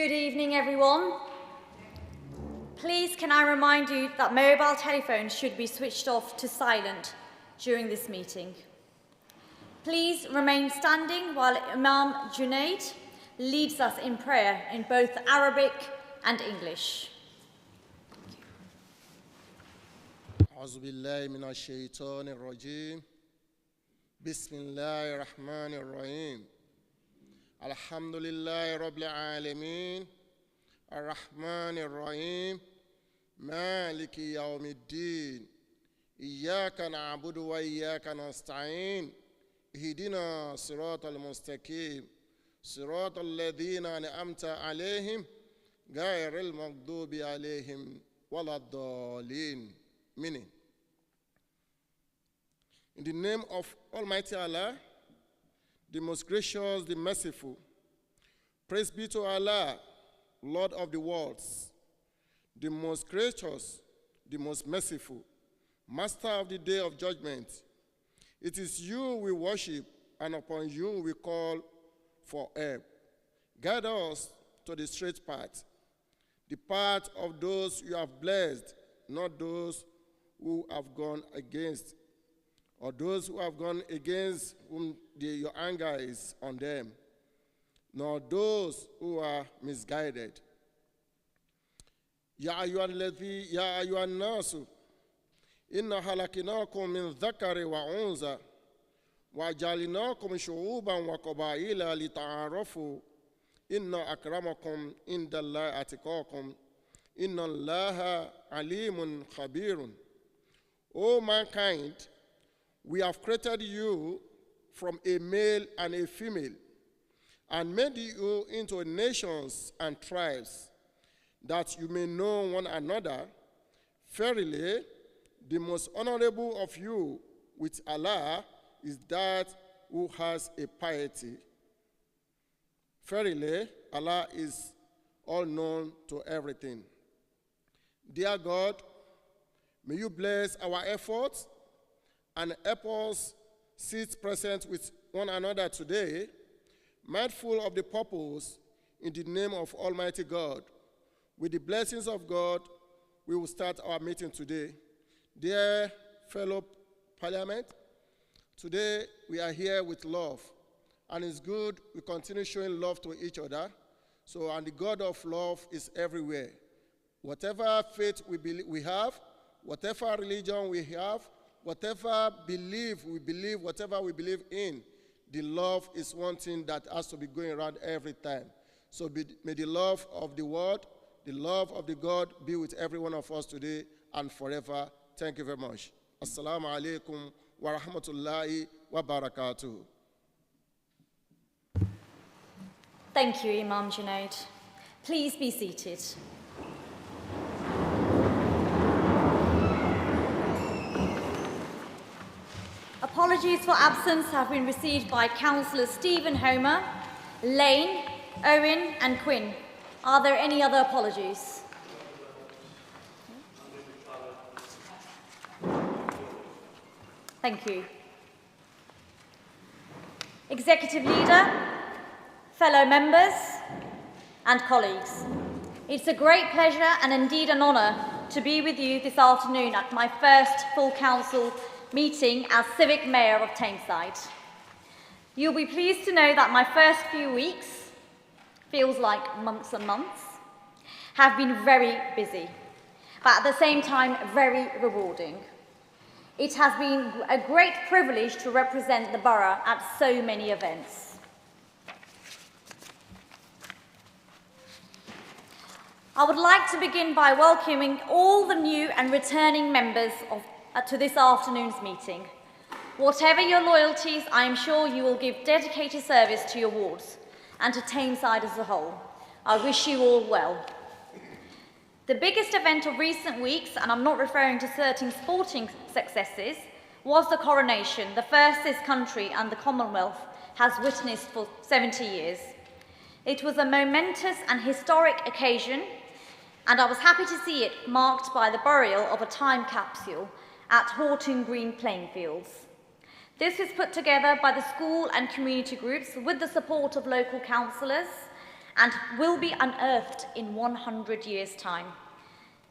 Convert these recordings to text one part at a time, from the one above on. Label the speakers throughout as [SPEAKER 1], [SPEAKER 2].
[SPEAKER 1] Good evening, everyone. Please can I remind you that mobile telephones should be switched off to silent during this meeting. Please remain standing while Imam Junaid leads us in prayer in both Arabic and English.
[SPEAKER 2] أعوذ بالله من الشيطان الرجيم بسم الله الرحمن الرحيم الحمد لله رب العالمين الرحمن الرحيم مالك يوم الدين إياك نعبد وإياك نستعين اهدنا صراط المستقيم صراط الذين أنعمت عليهم غير المغضوب عليهم ولا الضالين. Meaning, in the name of Almighty Allah, the most gracious, the merciful, praise be to Allah, Lord of the worlds, the most gracious, the most merciful, Master of the day of judgment. It is you we worship, and upon you we call for help. Guide us to the straight path, the path of those you have blessed, not those who have gone against, or those who have gone against whom your anger is on them, nor those who are misguided. Ya ayyuhan nasu inna halakinakum min dhakari wa unza wa jalinakum shu'uban wa qabaila lita'arafu inna akramakum indallahi atqakum inna allaha alimun khabirun. O mankind, we have created you from a male and a female, and made you into nations and tribes, that you may know one another. Verily, the most honorable of you with Allah is that who has a piety. Verily, Allah is all known to everything. Dear God, may you bless our efforts and help us sit present with one another today, mindful of the purpose in the name of Almighty God. With the blessings of God, we will start our meeting today. Dear fellow parliament, today we are here with love, and it's good we continue showing love to each other. And the God of love is everywhere. Whatever faith we have, whatever religion we have, whatever belief we believe, whatever we believe in, the love is one thing that has to be going around every time. So may the love of the world, the love of the God be with every one of us today and forever. Thank you very much. Assalamu alaikum wa rahmatullahi wa barakatuh.
[SPEAKER 1] Thank you, Imam Junaid. Please be seated. Apologies for absence have been received by Councillors Stephen Homer, Lane, Owen and Quinn. Are there any other apologies? Thank you. Executive Leader, fellow members and colleagues, it's a great pleasure and indeed an honour to be with you this afternoon at my first full council meeting as Civic Mayor of Tameside. You'll be pleased to know that my first few weeks, feels like months and months, have been very busy, but at the same time very rewarding. It has been a great privilege to represent the borough at so many events. I would like to begin by welcoming all the new and returning members to this afternoon's meeting. Whatever your loyalties, I am sure you will give dedicated service to your wards and to Tameside as a whole. I wish you all well. The biggest event of recent weeks, and I'm not referring to certain sporting successes, was the coronation, the first this country and the Commonwealth has witnessed for 70 years. It was a momentous and historic occasion, and I was happy to see it marked by the burial of a time capsule at Horton Green playing fields. This was put together by the school and community groups with the support of local councillors and will be unearthed in 100 years' time.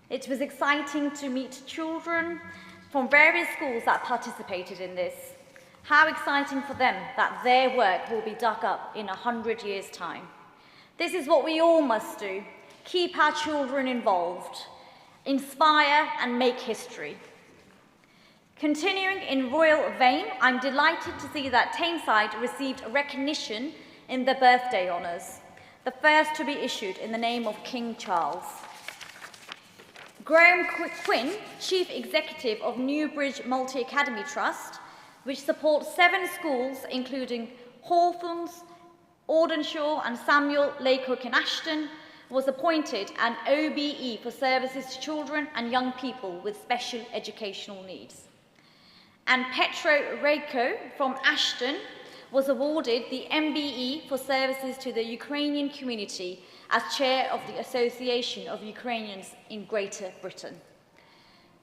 [SPEAKER 1] It was exciting to meet children from various schools that participated in this. How exciting for them that their work will be dug up in 100 years' time. This is what we all must do. Keep our children involved, inspire and make history. Continuing in royal vein, I'm delighted to see that Tameside received recognition in the birthday honours, the first to be issued in the name of King Charles. Graham Quinn, Chief Executive of Newbridge Multi-Academy Trust, which supports 7 schools including Hawthorns, Audenshaw and Samuel Laycock in Ashton, was appointed an OBE for services to children and young people with special educational needs. And Petro Rayko from Ashton was awarded the MBE for services to the Ukrainian community as chair of the Association of Ukrainians in Greater Britain.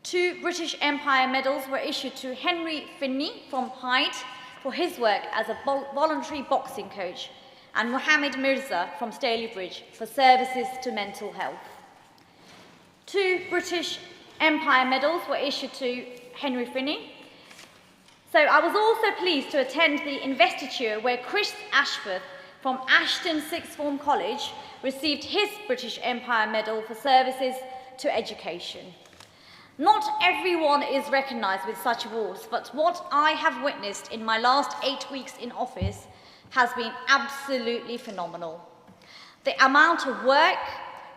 [SPEAKER 1] 2 British Empire medals were issued to Henry Finney from Hyde for his work as a voluntary boxing coach, and Mohammed Mirza from Stalybridge for services to mental health. 2 British Empire medals were issued to Henry Finney. So I was also pleased to attend the investiture where Chris Ashworth from Ashton Sixth Form College received his British Empire Medal for services to education. Not everyone is recognised with such awards, but what I have witnessed in my last 8 weeks in office has been absolutely phenomenal. The amount of work,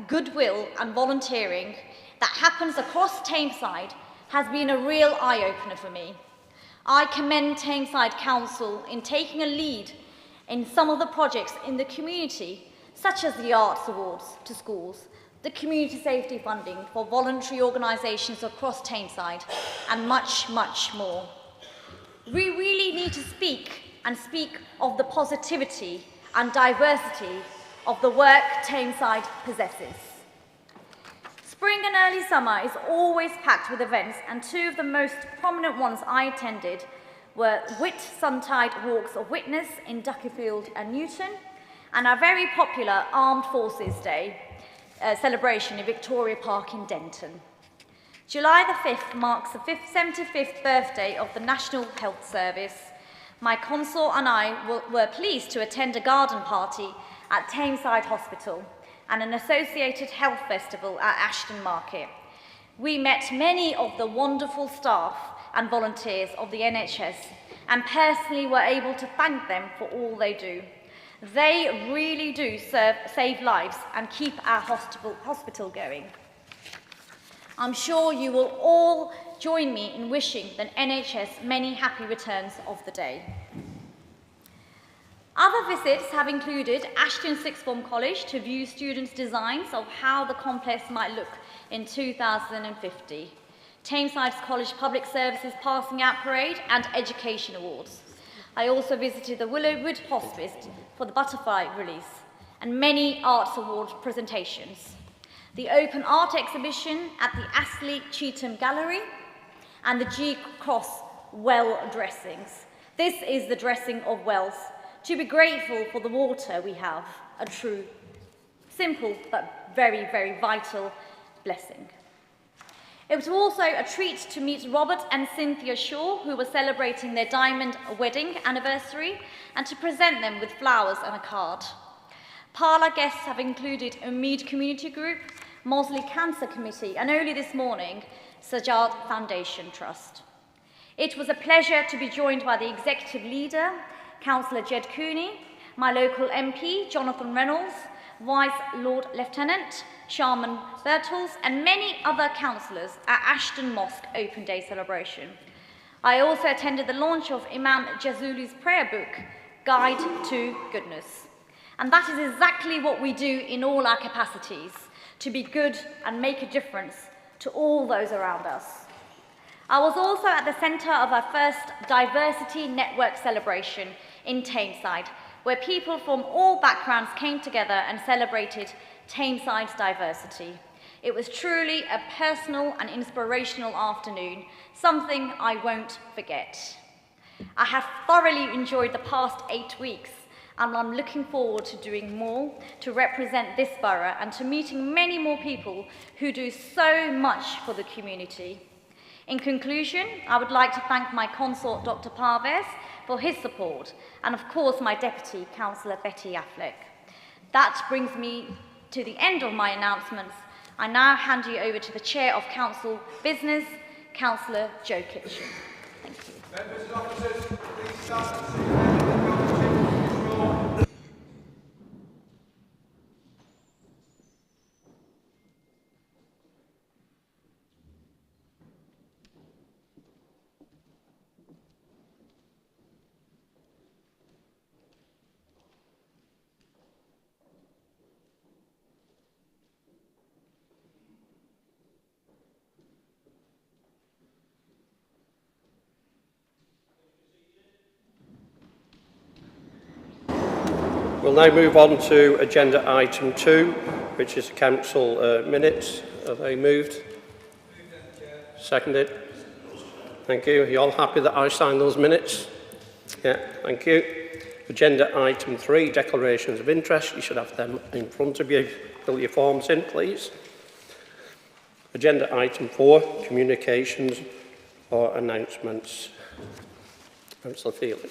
[SPEAKER 1] goodwill and volunteering that happens across Tameside has been a real eye-opener for me. I commend Tameside Council in taking a lead in some of the projects in the community, such as the Arts Awards to schools, the community safety funding for voluntary organisations across Tameside, and much, much more. We really need to speak of the positivity and diversity of the work Tameside possesses. Spring and early summer is always packed with events, and 2 of the most prominent ones I attended were Whitsuntide Walks of Witness in Duckyfield and Newton, and our very popular Armed Forces Day celebration in Victoria Park in Denton. July the 5th marks the 75th birthday of the National Health Service. My consort and I were pleased to attend a garden party at Tameside Hospital and an associated health festival at Ashton Market. We met many of the wonderful staff and volunteers of the NHS and personally were able to thank them for all they do. They really do save lives and keep our hospital going. I'm sure you will all join me in wishing the NHS many happy returns of the day. Other visits have included Ashton Sixth Form College to view students' designs of how the complex might look in 2050, Tameside's College Public Services Passing Out Parade and Education Awards. I also visited the Willowwood Hospice for the Butterfly release and many arts award presentations, the open art exhibition at the Astley Cheetham Gallery, and the G-Cross well dressings. This is the dressing of wells. To be grateful for the water we have, a true, simple but very, very vital blessing. It was also a treat to meet Robert and Cynthia Shaw, who were celebrating their diamond wedding anniversary, and to present them with flowers and a card. Parlour guests have included Umeed Community Group, Mosley Cancer Committee, and only this morning, Sajjad Foundation Trust. It was a pleasure to be joined by the executive leader, Councillor Jed Cooney, my local MP, Jonathan Reynolds, Vice Lord Lieutenant Sharman Bertels, and many other councillors at Ashton Mosque Open Day celebration. I also attended the launch of Imam Jazuli's prayer book, Guide to Goodness. And that is exactly what we do in all our capacities, to be good and make a difference to all those around us. I was also at the centre of our first Diversity Network celebration in Tameside, where people from all backgrounds came together and celebrated Tameside's diversity. It was truly a personal and inspirational afternoon, something I won't forget. I have thoroughly enjoyed the past 8 weeks, and I'm looking forward to doing more to represent this borough and to meeting many more people who do so much for the community. In conclusion, I would like to thank my consort, Dr. Parves, for his support, and of course my Deputy, Councillor Betty Affleck. That brings me to the end of my announcements. I now hand you over to the Chair of Council Business, Councillor Joe Kitchen. Thank you.
[SPEAKER 3] Members and officers, please stand and see the control.
[SPEAKER 4] We'll now move on to agenda item 2, which is council minutes. Are they moved? Seconded? Thank you. Are you all happy that I signed those minutes? Yeah, thank you. Agenda item 3, declarations of interest. You should have them in front of you. Fill your forms in, please. Agenda item 4, communications or announcements. Councillor Feely.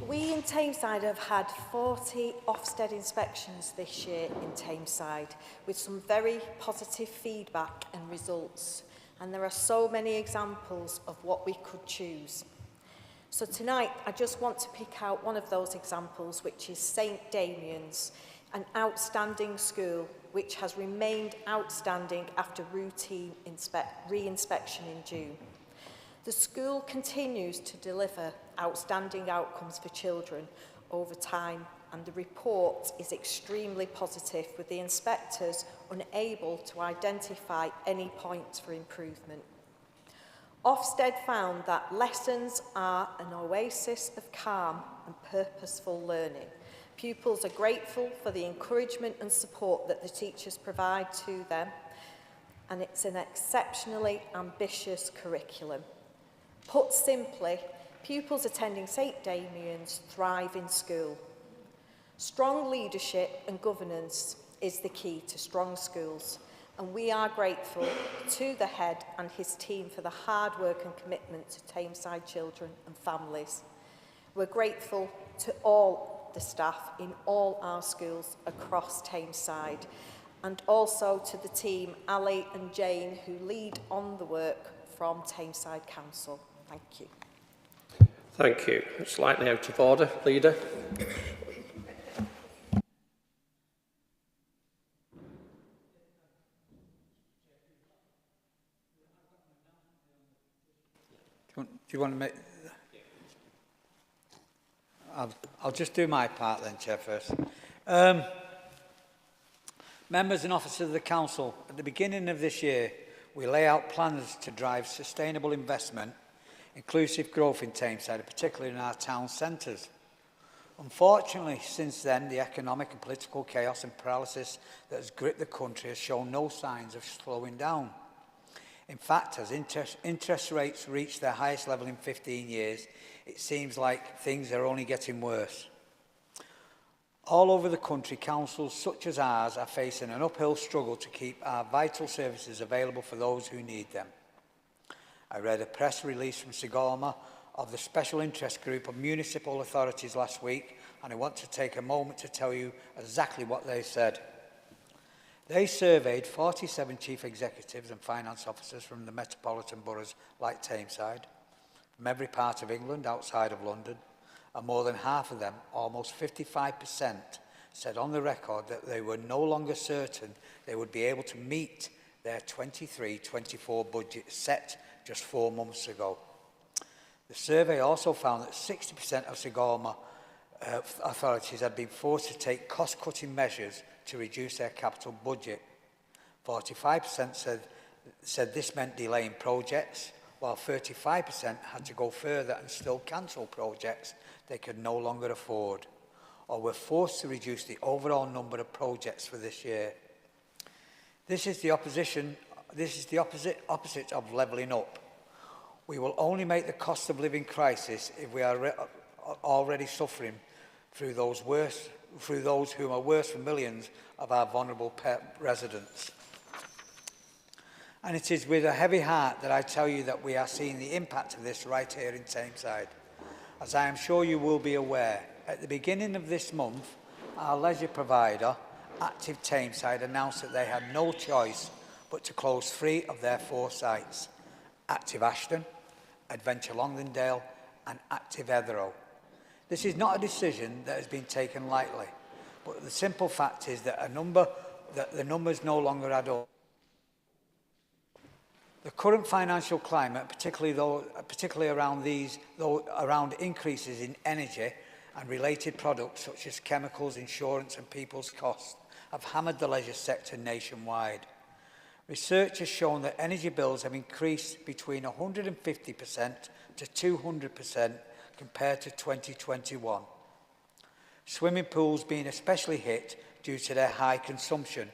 [SPEAKER 5] We in Tameside have had 40 Ofsted inspections this year in Tameside with some very positive feedback and results, and there are so many examples of what we could choose. So tonight I just want to pick out one of those examples, which is St Damian's, an outstanding school which has remained outstanding after routine re-inspection in June. The school continues to deliver outstanding outcomes for children over time, and the report is extremely positive, with the inspectors unable to identify any points for improvement. Ofsted found that lessons are an oasis of calm and purposeful learning. Pupils are grateful for the encouragement and support that the teachers provide to them, and it's an exceptionally ambitious curriculum. Put simply, pupils attending St Damian's thrive in school. Strong leadership and governance is the key to strong schools, and we are grateful to the head and his team for the hard work and commitment to Tameside children and families. We're grateful to all the staff in all our schools across Tameside, and also to the team, Ali and Jane, who lead on the work from Tameside Council. Thank you.
[SPEAKER 4] Thank you. Slightly out of order, Leader.
[SPEAKER 6] Do you want to make... I'll just do my part then, Chair, first. Members and officers of the Council, at the beginning of this year, we lay out plans to drive sustainable investment, inclusive growth in Tameside, particularly in our town centres. Unfortunately, since then, the economic and political chaos and paralysis that has gripped the country has shown no signs of slowing down. In fact, as interest rates reach their highest level in 15 years, it seems like things are only getting worse. All over the country, councils such as ours are facing an uphill struggle to keep our vital services available for those who need them. I read a press release from Sigorma of the Special Interest Group of Municipal Authorities last week, and I want to take a moment to tell you exactly what they said. They surveyed 47 chief executives and finance officers from the metropolitan boroughs like Tameside, from every part of England outside of London, and more than half of them, almost 55%, said on the record that they were no longer certain they would be able to meet their 23-24 budget set just 4 months ago. The survey also found that 60% of Sigorma authorities had been forced to take cost-cutting measures to reduce their capital budget. 45% said this meant delaying projects, while 35% had to go further and still cancel projects they could no longer afford, or were forced to reduce the overall number of projects for this year. This is the opposite of levelling up. We will only make the cost of living crisis if we are already suffering through those who are worse for millions of our vulnerable residents. And it is with a heavy heart that I tell you that we are seeing the impact of this right here in Tameside. As I am sure you will be aware, at the beginning of this month, our leisure provider, Active Tameside, announced that they had no choice but to close 3 of their 4 sites: Active Ashton, Adventure Longdendale and Active Etherow. This is not a decision that has been taken lightly, but the simple fact is that the numbers no longer add up. The current financial climate, particularly around increases in energy and related products such as chemicals, insurance and people's costs, have hammered the leisure sector nationwide. Research has shown that energy bills have increased between 150% to 200% compared to 2021. Swimming pools being especially hit due to their high consumption.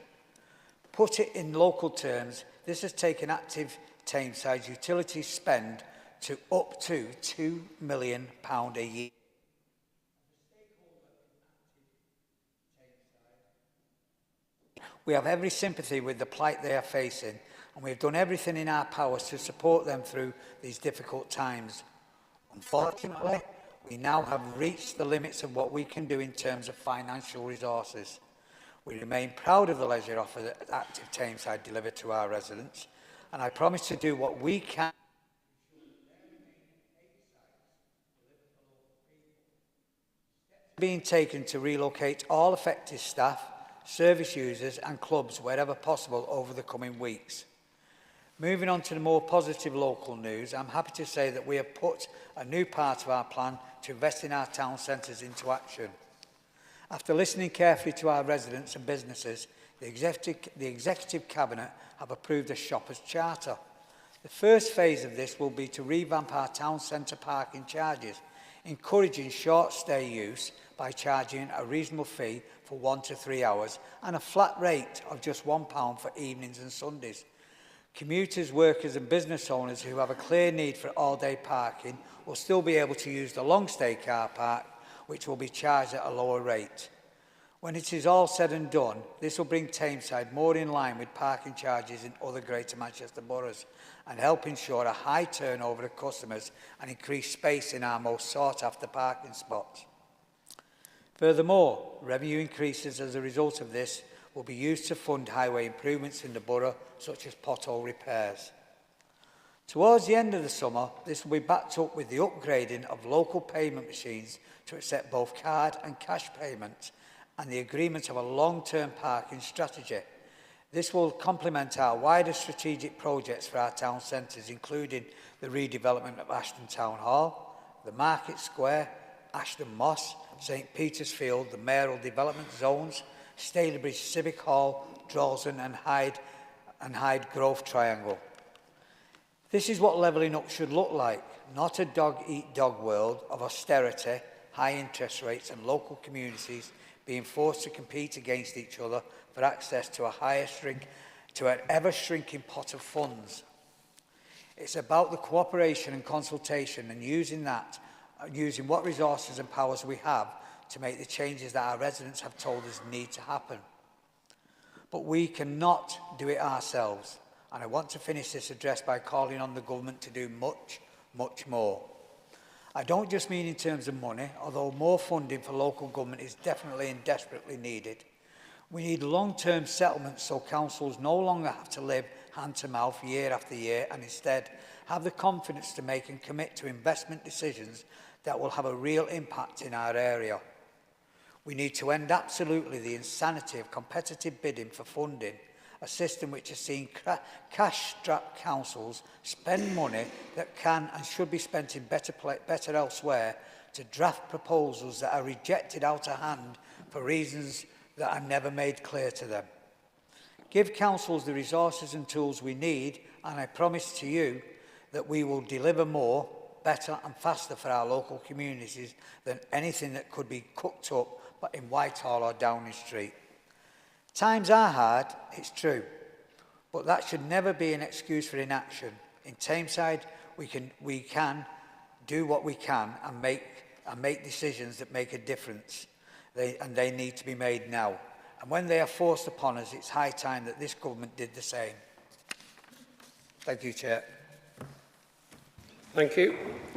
[SPEAKER 6] Put it in local terms, this has taken Active Tameside's utility spend to up to £2 million a year. We have every sympathy with the plight they are facing, and we have done everything in our powers to support them through these difficult times. Unfortunately, we now have reached the limits of what we can do in terms of financial resources. We remain proud of the leisure offer that Active Tameside delivered to our residents, and I promise to do what we can being taken to relocate all affected staff, service users and clubs wherever possible over the coming weeks. Moving on to the more positive local news, I'm happy to say that we have put a new part of our plan to invest in our town centres into action. After listening carefully to our residents and businesses, the Executive Cabinet have approved a shopper's charter. The first phase of this will be to revamp our town centre parking charges, encouraging short stay use by charging a reasonable fee for 1 to 3 hours and a flat rate of just £1 for evenings and Sundays. Commuters, workers and business owners who have a clear need for all-day parking will still be able to use the long-stay car park, which will be charged at a lower rate. When it is all said and done, this will bring Tameside more in line with parking charges in other Greater Manchester boroughs and help ensure a high turnover of customers and increase space in our most sought-after parking spots. Furthermore, revenue increases as a result of this will be used to fund highway improvements in the borough, such as pothole repairs. Towards the end of the summer, this will be backed up with the upgrading of local payment machines to accept both card and cash payments and the agreement of a long-term parking strategy. This will complement our wider strategic projects for our town centres, including the redevelopment of Ashton Town Hall, the Market Square, Ashton Moss, St Peter's Field, the mayoral development zones, Stalybridge Civic Hall, Drolsden and Hyde Grove Triangle. This is what levelling up should look like, not a dog-eat-dog world of austerity, high interest rates and local communities being forced to compete against each other for access to an ever-shrinking pot of funds. It's about the cooperation and consultation and using what resources and powers we have to make the changes that our residents have told us need to happen. But we cannot do it ourselves, and I want to finish this address by calling on the government to do much, much more. I don't just mean in terms of money, although more funding for local government is definitely and desperately needed. We need long-term settlements so councils no longer have to live hand-to-mouth year after year and instead have the confidence to make and commit to investment decisions that will have a real impact in our area. We need to end absolutely the insanity of competitive bidding for funding, a system which has seen cash-strapped councils spend money that can and should be spent in better elsewhere to draft proposals that are rejected out of hand for reasons that are never made clear to them. Give councils the resources and tools we need, and I promise to you that we will deliver more, better and faster for our local communities than anything that could be cooked up but in Whitehall or Downing Street. Times are hard, it's true, but that should never be an excuse for inaction. In Tameside, we can do what we can and make decisions that make a difference. They need to be made now. And when they are forced upon us, it's high time that this government did the same. Thank you, Chair.
[SPEAKER 4] Thank you.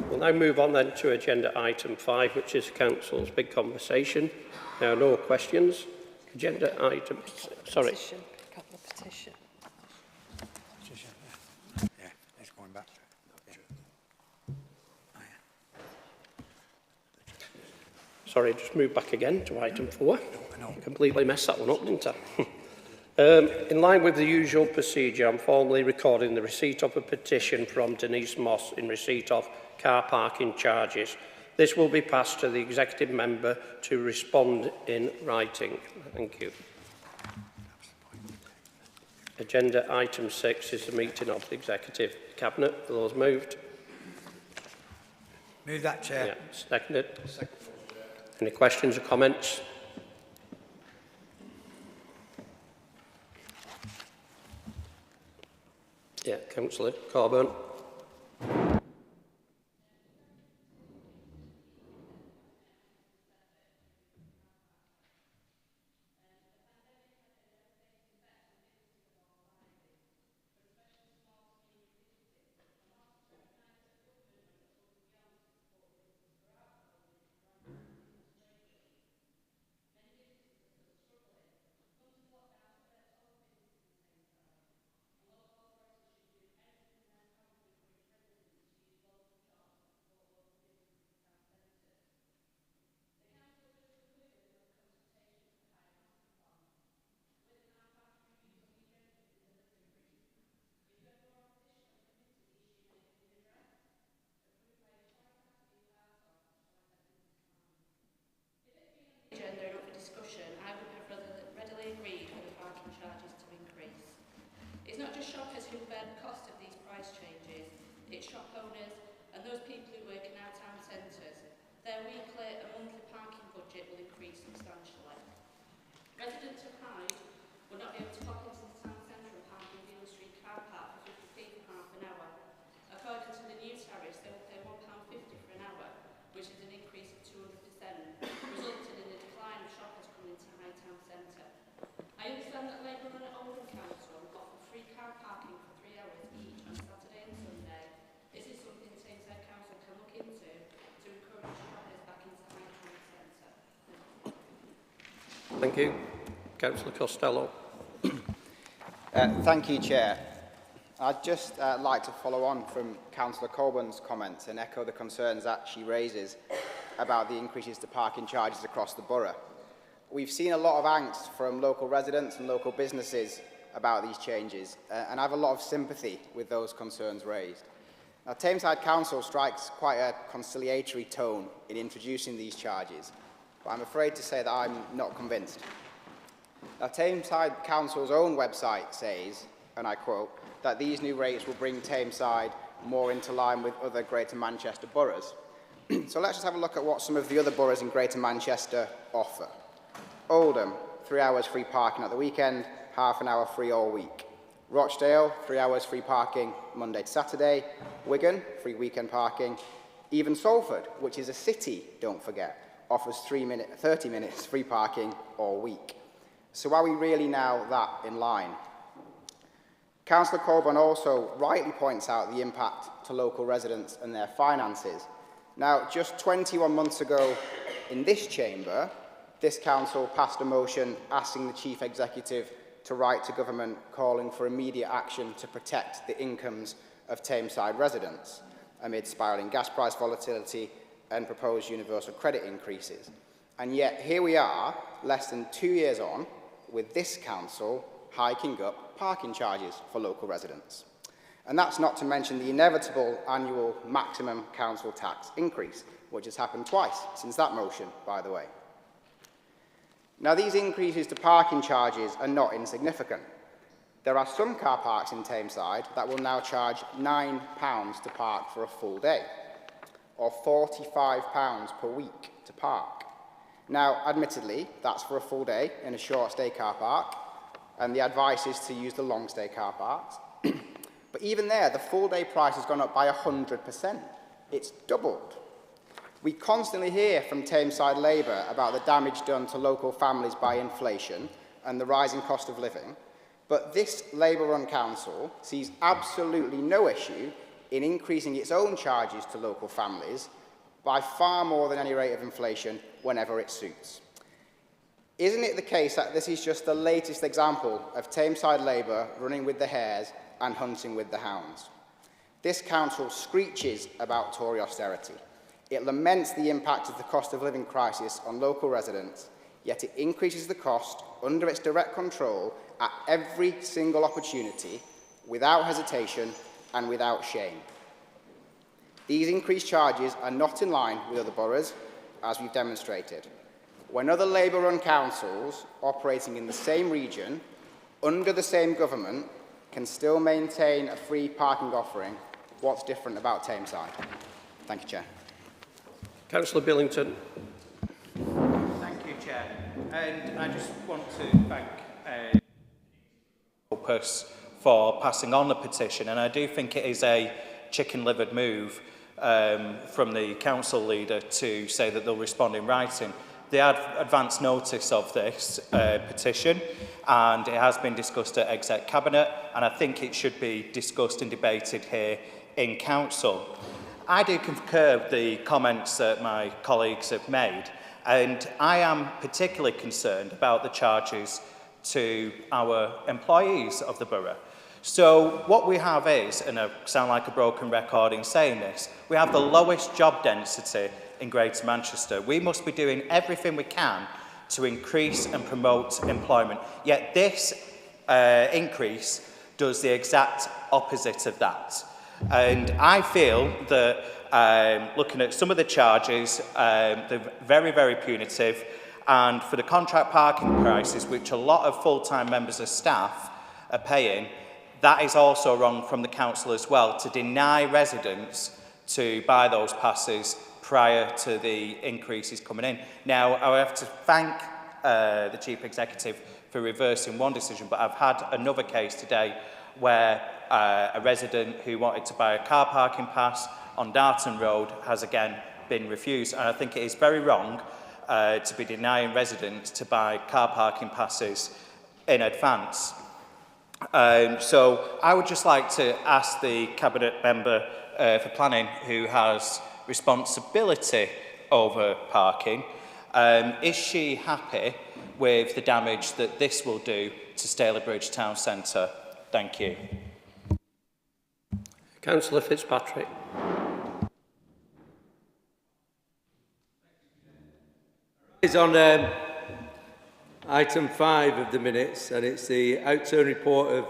[SPEAKER 4] We'll now move on then to agenda item 5, which is Council's big conversation. Now, no questions. Agenda item... Sorry.
[SPEAKER 7] Petition. Petition.
[SPEAKER 6] Yeah, it's going back.
[SPEAKER 4] Sorry, just move back again to item 4.
[SPEAKER 6] No.
[SPEAKER 4] Completely messed that one up, didn't I? In line with the usual procedure, I'm formally recording the receipt of a petition from Denise Moss in receipt of car parking charges. This will be passed to the executive member to respond in writing. Thank you. Agenda item 6 is the meeting of the Executive Cabinet. Are those moved?
[SPEAKER 6] Move that, Chair.
[SPEAKER 4] Yeah, seconded. Any questions or comments? Yeah, Councillor Coburn.
[SPEAKER 8] Agenda and up for discussion, I would have readily agreed for the parking charges to increase. It's not just shoppers who bear the cost of these price changes, it's shop owners and those people who work in our town centres. Their weekly and monthly parking budget will increase substantially. Residents of Hyde will not be able to pop into the town centre and park in Deal Street car park for 50p for half an hour. According to the new tariffs, they will pay £1.50 for an hour, which is an increase of 200%, resulting in a decline of shoppers coming into Hyde Town Centre. I understand that Labour and Oldham Council offer free car parking for 3 hours each on Saturday and Sunday. Is this something Tameside Council can look into to encourage shoppers back into Hyde Town Centre?
[SPEAKER 4] Thank you. Councillor Costello.
[SPEAKER 9] Thank you, Chair. I'd just like to follow on from Councillor Colburn's comments and echo the concerns that she raises about the increases to parking charges across the borough. We've seen a lot of angst from local residents and local businesses about these changes, and I have a lot of sympathy with those concerns raised. Now, Tameside Council strikes quite a conciliatory tone in introducing these charges, but I'm afraid to say that I'm not convinced. Now, Tameside Council's own website says, and I quote, that these new rates will bring Tameside more into line with other Greater Manchester boroughs. So let's just have a look at what some of the other boroughs in Greater Manchester offer. Oldham, 3 hours free parking at the weekend, half an hour free all week. Rochdale, 3 hours free parking Monday to Saturday. Wigan, free weekend parking. Even Salford, which is a city, don't forget, offers 30 minutes free parking all week. So are we really now that in line? Councillor Colburn also rightly points out the impact to local residents and their finances. Now, just 21 months ago in this chamber, this council passed a motion asking the Chief Executive to write to government calling for immediate action to protect the incomes of Tameside residents amid spiralling gas price volatility and proposed universal credit increases. And yet here we are, less than 2 years on, with this council hiking up parking charges for local residents. And that's not to mention the inevitable annual maximum council tax increase, which has happened twice since that motion, by the way. Now, these increases to parking charges are not insignificant. There are some car parks in Tameside that will now charge £9 to park for a full day, or £45 per week to park. Now, admittedly, that's for a full day in a short stay car park, and the advice is to use the long stay car parks. But even there, the full day price has gone up by 100%. It's doubled. We constantly hear from Tameside Labour about the damage done to local families by inflation and the rising cost of living, but this Labour-run council sees absolutely no issue in increasing its own charges to local families by far more than any rate of inflation whenever it suits. Isn't it the case that this is just the latest example of Tameside Labour running with the hares and hunting with the hounds? This council screeches about Tory austerity. It laments the impact of the cost of living crisis on local residents, yet it increases the cost under its direct control at every single opportunity, without hesitation and without shame. These increased charges are not in line with other boroughs, as we've demonstrated. When other Labour-run councils operating in the same region, under the same government, can still maintain a free parking offering, what's different about Tameside? Thank you, Chair.
[SPEAKER 4] Councillor Billington.
[SPEAKER 10] Thank you, Chair. And I just want to thank Opus for passing on the petition, and I do think it is a chicken-livered move from the council leader to say that they'll respond in writing. They had advance notice of this petition, and it has been discussed at Exec Cabinet, and I think it should be discussed and debated here in council. I do concur with the comments that my colleagues have made, and I am particularly concerned about the charges to our employees of the borough. So what we have is, and I sound like a broken record in saying this, we have the lowest job density in Greater Manchester. We must be doing everything we can to increase and promote employment. Yet this increase does the exact opposite of that. And I feel that looking at some of the charges, they're very, very punitive. And for the contract parking prices, which a lot of full-time members of staff are paying, that is also wrong from the council as well, to deny residents to buy those passes prior to the increases coming in. Now, I have to thank the Chief Executive for reversing one decision, but I've had another case today where a resident who wanted to buy a car parking pass on Darton Road has again been refused. And I think it is very wrong to be denying residents to buy car parking passes in advance. So I would just like to ask the Cabinet Member for Planning, who has responsibility over parking, is she happy with the damage that this will do to Stalybridge Town Centre? Thank you.
[SPEAKER 4] Councillor Fitzpatrick.
[SPEAKER 11] It's on item 5 of the minutes, and it's the outturn report of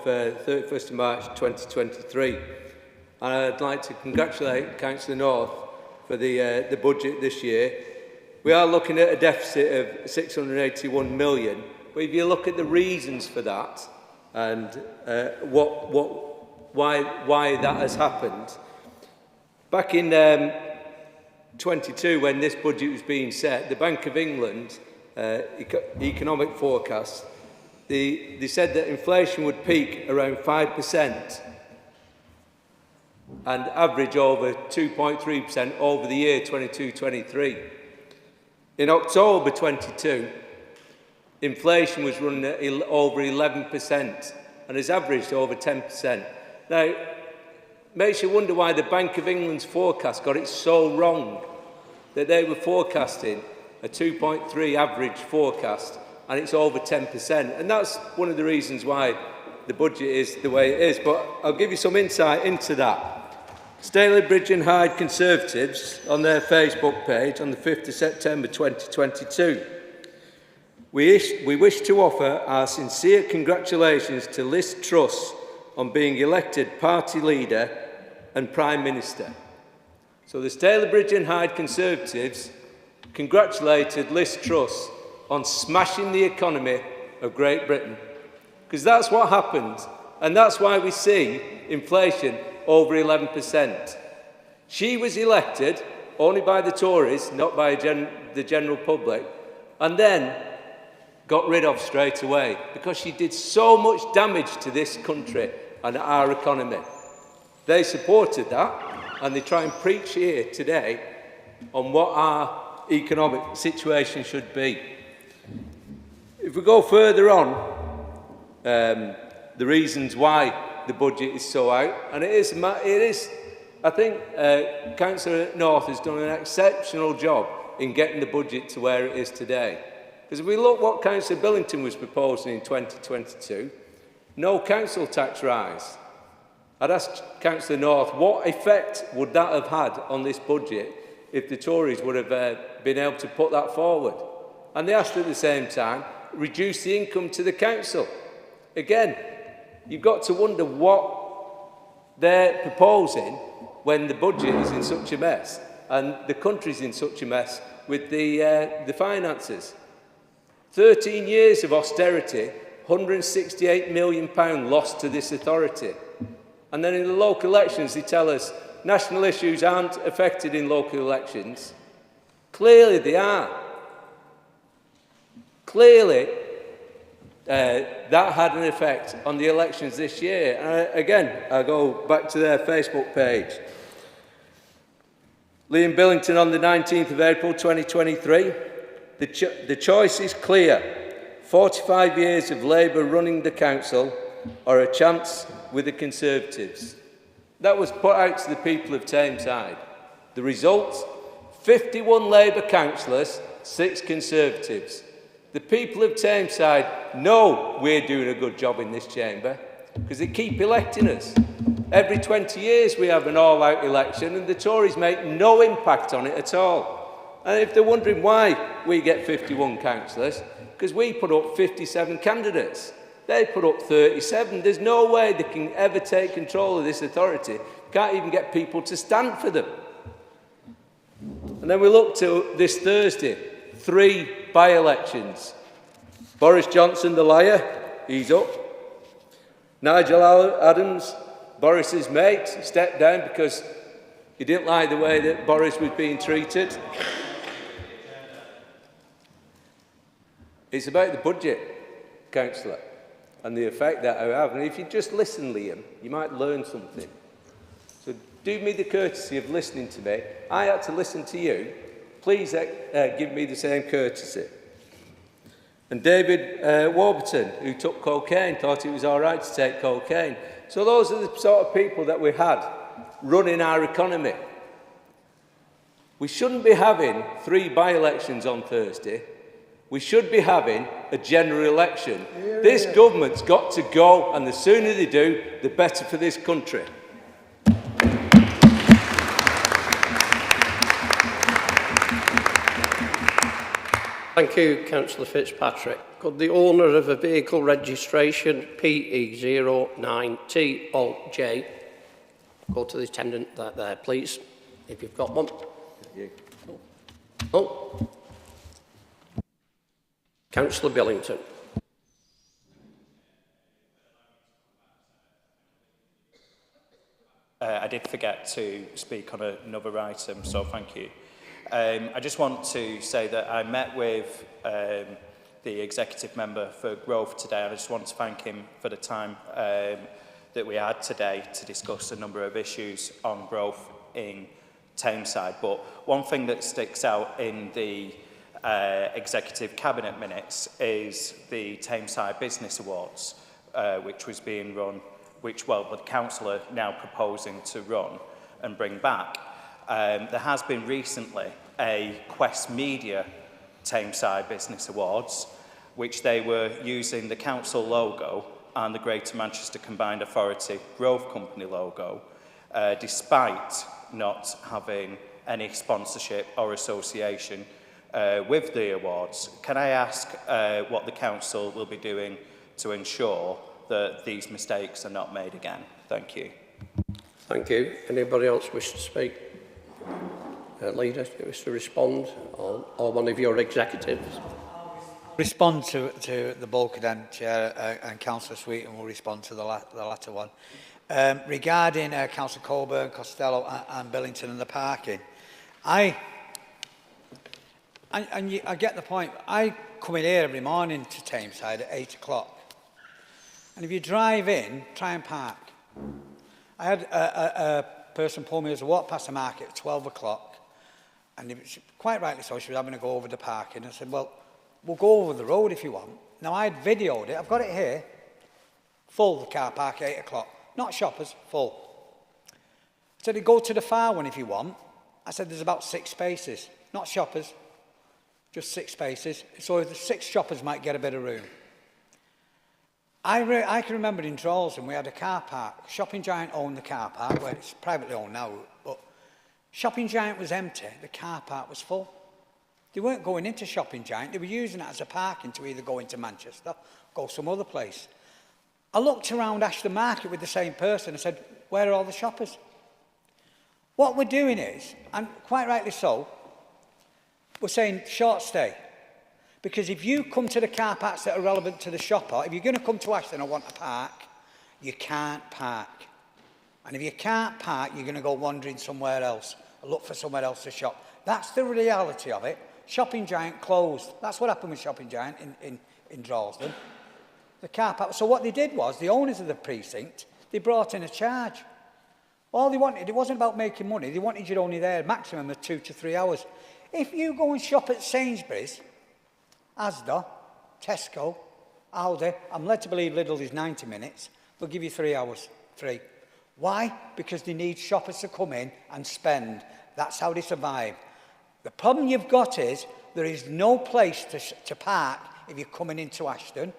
[SPEAKER 11] 31st of March 2023. And I'd like to congratulate Councillor North for the budget this year. We are looking at a deficit of 681 million, but if you look at the reasons for that and why that has happened, back in 22, when this budget was being set, the Bank of England economic forecast, they said that inflation would peak around 5% and average over 2.3% over the year 22-23. In October 22, inflation was running at over 11% and has averaged over 10%. Now, makes you wonder why the Bank of England's forecast got it so wrong, that they were forecasting a 2.3 average forecast and it's over 10%. And that's one of the reasons why the budget is the way it is. But I'll give you some insight into that. Stalybridge and Hyde Conservatives, on their Facebook page on the 5th of September 2022, we wish to offer our sincere congratulations to Liz Truss on being elected party leader and Prime Minister. So the Stalybridge and Hyde Conservatives congratulated Liz Truss on smashing the economy of Great Britain. Because that's what happened, and that's why we see inflation over 11%. She was elected only by the Tories, not by the general public, and then got rid of straight away because she did so much damage to this country and our economy. They supported that, and they try and preach here today on what our economic situation should be. If we go further on, the reasons why the budget is so out, and it is I think Councillor North has done an exceptional job in getting the budget to where it is today. Because if we look what Councillor Billington was proposing in 2022, no council tax rise. I'd ask Councillor North, what effect would that have had on this budget if the Tories would have been able to put that forward? And they asked at the same time, reduce the income to the council. Again, you've got to wonder what they're proposing when the budget is in such a mess and the country's in such a mess with the finances. 13 years of austerity, £168 million lost to this authority. And then in the local elections, they tell us national issues aren't affected in local elections. Clearly they are. Clearly, that had an effect on the elections this year. And again, I go back to their Facebook page. Liam Billington on the 19th of April 2023. The choice is clear. 45 years of Labour running the council or a chance with the Conservatives. That was put out to the people of Tameside. The result? 51 Labour councillors, 6 Conservatives. The people of Tameside know we're doing a good job in this chamber because they keep electing us. Every 20 years we have an all-out election and the Tories make no impact on it at all. And if they're wondering why we get 51 councillors, because we put up 57 candidates. They put up 37. There's no way they can ever take control of this authority. Can't even get people to stand for them. And then we look to this Thursday, 3 by-elections. Boris Johnson, the liar, he's up. Nigel Adams, Boris's mate, stepped down because he didn't like the way that Boris was being treated. It's about the budget, Councillor, and the effect that I have. And if you just listen, Liam, you might learn something. So do me the courtesy of listening to me. I had to listen to you. Please give me the same courtesy. And David Warburton, who took cocaine, thought it was all right to take cocaine. So those are the sort of people that we had running our economy. We shouldn't be having 3 by-elections on Thursday. We should be having a general election. This government's got to go, and the sooner they do, the better for this country.
[SPEAKER 4] Thank you, Councillor Fitzpatrick. Could the owner of a vehicle registration PE09TOJ go to the attendant there, please, if you've got one? Oh. Councillor Billington.
[SPEAKER 10] I did forget to speak on another item, so thank you. I just want to say that I met with the executive member for Grove today, and I just want to thank him for the time that we had today to discuss a number of issues on growth in Tameside. But one thing that sticks out in the executive cabinet minutes is the Tameside Business Awards, which was being run, the council are now proposing to run and bring back. There has been recently a Quest Media Tameside Business Awards, which they were using the council logo and the Greater Manchester Combined Authority Grove Company logo, despite not having any sponsorship or association with the awards. Can I ask what the council will be doing to ensure that these mistakes are not made again? Thank you.
[SPEAKER 4] Thank you. Anybody else wish to speak? Leader, wish to respond, or one of your executives?
[SPEAKER 6] Respond to the bulk of them, Chair, and Councillor Sweeten will respond to the latter one. Regarding Councillor Colburn, Costello and Billington and the parking, I get the point. I come in here every morning to Tameside at 8 o'clock. And if you drive in, try and park. I had a person pull me as I walked past the market at 12 o'clock, and it was, quite rightly so, she was having to go over the parking. I said, well, we'll go over the road if you want. Now, I had videoed it. I've got it here. Full, the car park, 8 o'clock. Not shoppers, full. I said, go to the far one if you want. I said, there's about 6 spaces. Not shoppers, just 6 spaces. So the 6 shoppers might get a bit of room. I can remember in Drolsden, we had a car park. Shopping Giant owned the car park, well, it's privately owned now, but Shopping Giant was empty, the car park was full. They weren't going into Shopping Giant, they were using it as a parking to either go into Manchester, go some other place. I looked around Ashton Market with the same person and said, where are all the shoppers? What we're doing is, and quite rightly so, we're saying short stay. Because if you come to the car parks that are relevant to the shopper, if you're going to come to Ashton and want to park, you can't park. And if you can't park, you're going to go wandering somewhere else, and look for somewhere else to shop. That's the reality of it. Shopping Giant closed. That's what happened with Shopping Giant in Drolsden. The car park. So what they did was, the owners of the precinct, they brought in a charge. All they wanted, it wasn't about making money, they wanted you only there a maximum of 2 to 3 hours. If you go and shop at Sainsbury's, Asda, Tesco, Aldi, I'm led to believe Lidl is 90 minutes, they'll give you 3 hours, free. Why? Because they need shoppers to come in and spend. That's how they survive. The problem you've got is, there is no place to park if you're coming into Ashton.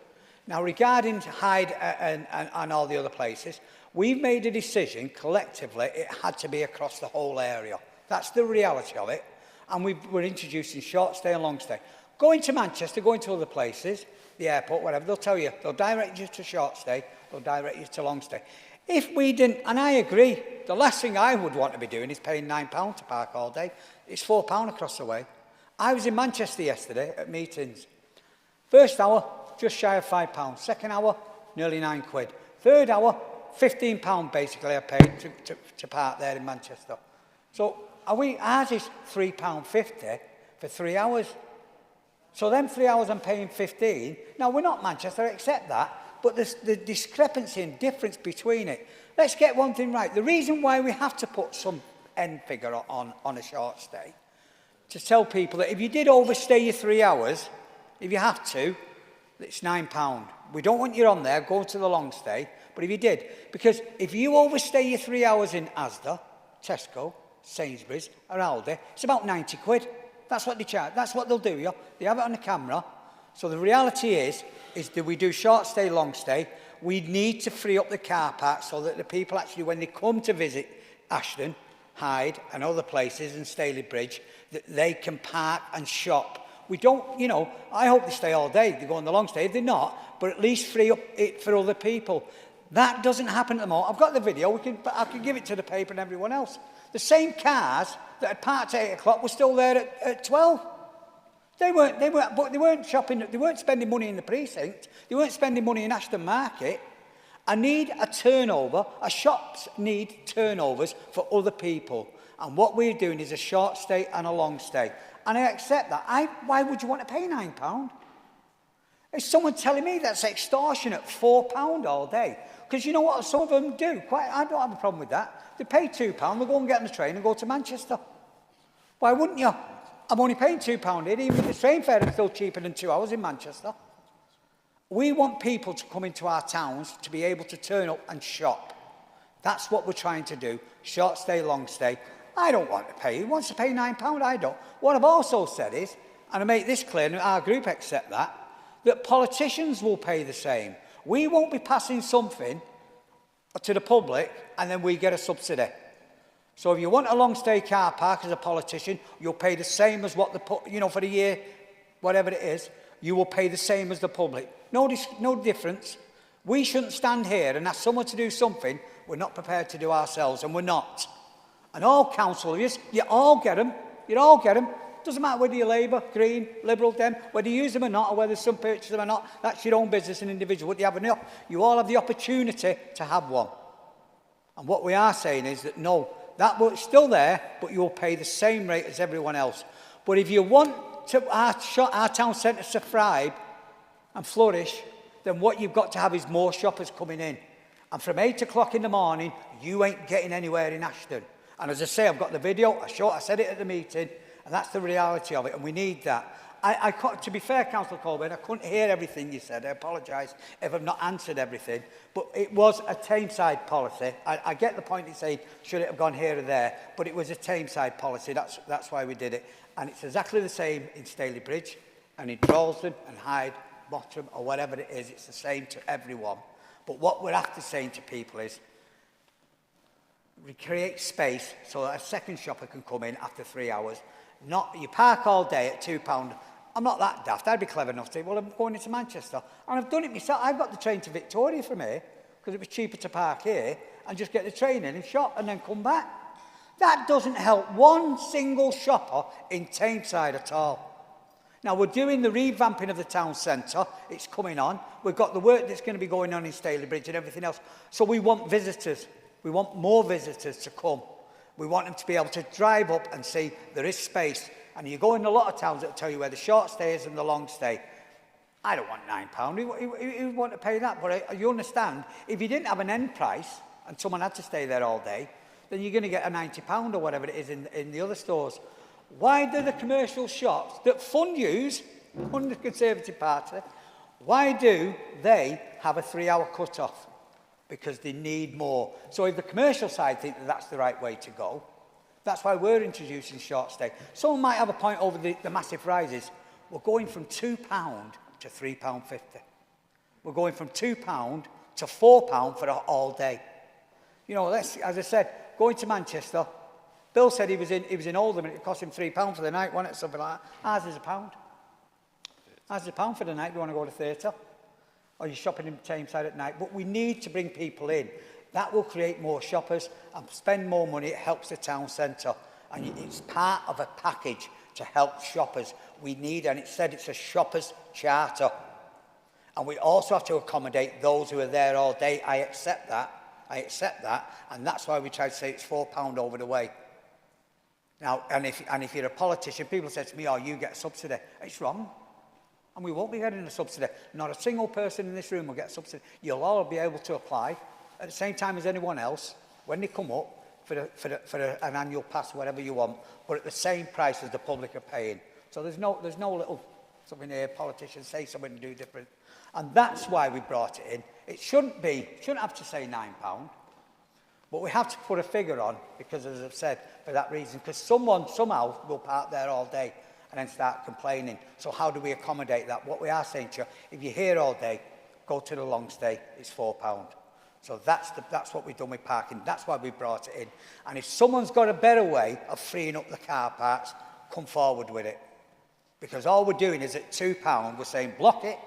[SPEAKER 6] Now, regarding Hyde and all the other places, we've made a decision collectively, it had to be across the whole area. That's the reality of it. And we're introducing short stay and long stay. Going to Manchester, going to other places, the airport, whatever, they'll tell you, they'll direct you to short stay, they'll direct you to long stay. If we didn't, and I agree, the last thing I would want to be doing is paying £9 to park all day. It's £4 across the way. I was in Manchester yesterday at meetings. First hour, just shy of £5. Second hour, nearly £9. Third hour, £15 basically I paid to park there in Manchester. So ours is £3.50 for 3 hours. So them 3 hours I'm paying 15. Now we're not Manchester, I accept that, but there's the discrepancy and difference between it. Let's get one thing right. The reason why we have to put some end figure on a short stay, to tell people that if you did overstay your 3 hours, if you have to, it's £9. We don't want you on there, go to the long stay, but if you did, because if you overstay your 3 hours in Asda, Tesco, Sainsbury's or Aldi, it's about £90. That's what they charge. That's what they'll do. Yeah? They have it on the camera. So the reality is that we do short stay, long stay. We need to free up the car park so that the people actually, when they come to visit Ashton, Hyde and other places and Staley Bridge, that they can park and shop. We don't, you know, I hope they stay all day. They go on the long stay. If they're not, but at least free up it for other people. That doesn't happen at the moment. I've got the video. I can give it to the paper and everyone else. The same cars that had parked at 8 o'clock were still there at 12. They weren't shopping, they weren't spending money in the precinct, they weren't spending money in Ashton Market. I need a turnover, shops need turnovers for other people. And what we're doing is a short stay and a long stay. And I accept that. Why would you want to pay £9? Is someone telling me that's extortionate, £4 all day? Because you know what some of them do? I don't have a problem with that. They pay £2, they'll go and get on the train and go to Manchester. Why wouldn't you? I'm only paying £2 here, even if the train fare is still cheaper than 2 hours in Manchester. We want people to come into our towns to be able to turn up and shop. That's what we're trying to do. Short stay, long stay. I don't want to pay. Who wants to pay £9? I don't. What I've also said is, and I make this clear, and our group accept that politicians will pay the same. We won't be passing something to the public and then we get a subsidy. So if you want a long stay car park as a politician, you'll pay the same as what for the year, whatever it is, you will pay the same as the public. No difference. We shouldn't stand here and ask someone to do something we're not prepared to do ourselves, and we're not. And all councillors, you all get them. You all get them. Doesn't matter whether you're Labour, Green, Liberal, Dem, whether you use them or not, or whether some purchase them or not. That's your own business and individual. What you all have the opportunity to have one. And what we are saying is that no, that work's still there, but you'll pay the same rate as everyone else. But if you want our town centres to thrive and flourish, then what you've got to have is more shoppers coming in. And from 8 o'clock in the morning, you ain't getting anywhere in Ashton. And as I say, I've got the video, I said it at the meeting, and that's the reality of it, and we need that. To be fair, Councillor Colburn, I couldn't hear everything you said. I apologise if I've not answered everything. But it was a Tameside policy. I get the point you're saying, should it have gone here or there? But it was a Tameside policy. That's why we did it. And it's exactly the same in Staley Bridge and in Droylsden and Hyde Bottom or whatever it is. It's the same to everyone. But what we're after saying to people is, we create space so that a second shopper can come in after 3 hours. Not you park all day at £2. I'm not that daft. I'd be clever enough to say, well, I'm going into Manchester. And I've done it myself. I've got the train to Victoria from here because it was cheaper to park here and just get the train in and shop and then come back. That doesn't help one single shopper in Tameside at all. Now, we're doing the revamping of the town centre. It's coming on. We've got the work that's going to be going on in Staley Bridge and everything else. So we want visitors. We want more visitors to come. We want them to be able to drive up and see there is space. And you go in a lot of towns that will tell you where the short stay is and the long stay. I don't want £9. Who would want to pay that? But you understand, if you didn't have an end price and someone had to stay there all day, then you're going to get a £90 or whatever it is in the other stores. Why do the commercial shops that fund yous, under the Conservative Party, why do they have a 3-hour cut-off? Because they need more. So if the commercial side think that that's the right way to go, that's why we're introducing short stay. Someone might have a point over the massive rises. We're going from £2 to £3.50. We're going from £2 to £4 for all day. You know, as I said, going to Manchester, Bill said he was in Oldham and it cost him £3 for the night, wasn't it? Something like that. Ours is £1. Ours is £1 for the night. You want to go to theatre? Or you're shopping in Tameside at night. But we need to bring people in. That will create more shoppers and spend more money. It helps the town centre. And it's part of a package to help shoppers. We need, and it said it's a shopper's charter. And we also have to accommodate those who are there all day. I accept that. And that's why we try to say it's £4 over the way. Now, and if you're a politician, people say to me, oh, you get a subsidy. It's wrong. And we won't be getting a subsidy. Not a single person in this room will get a subsidy. You'll all be able to apply at the same time as anyone else when they come up for an annual pass, whatever you want, but at the same price as the public are paying. So there's no little something here, politicians say something and do different. And that's why we brought it in. It shouldn't have to say £9, but we have to put a figure on because, as I've said, for that reason, because someone somehow will park there all day and then start complaining. So how do we accommodate that? What we are saying to you, if you're here all day, go to the long stay, it's £4. So that's what we've done with parking. That's why we brought it in. And if someone's got a better way of freeing up the car parks, come forward with it. Because all we're doing is at £2, we're saying block it,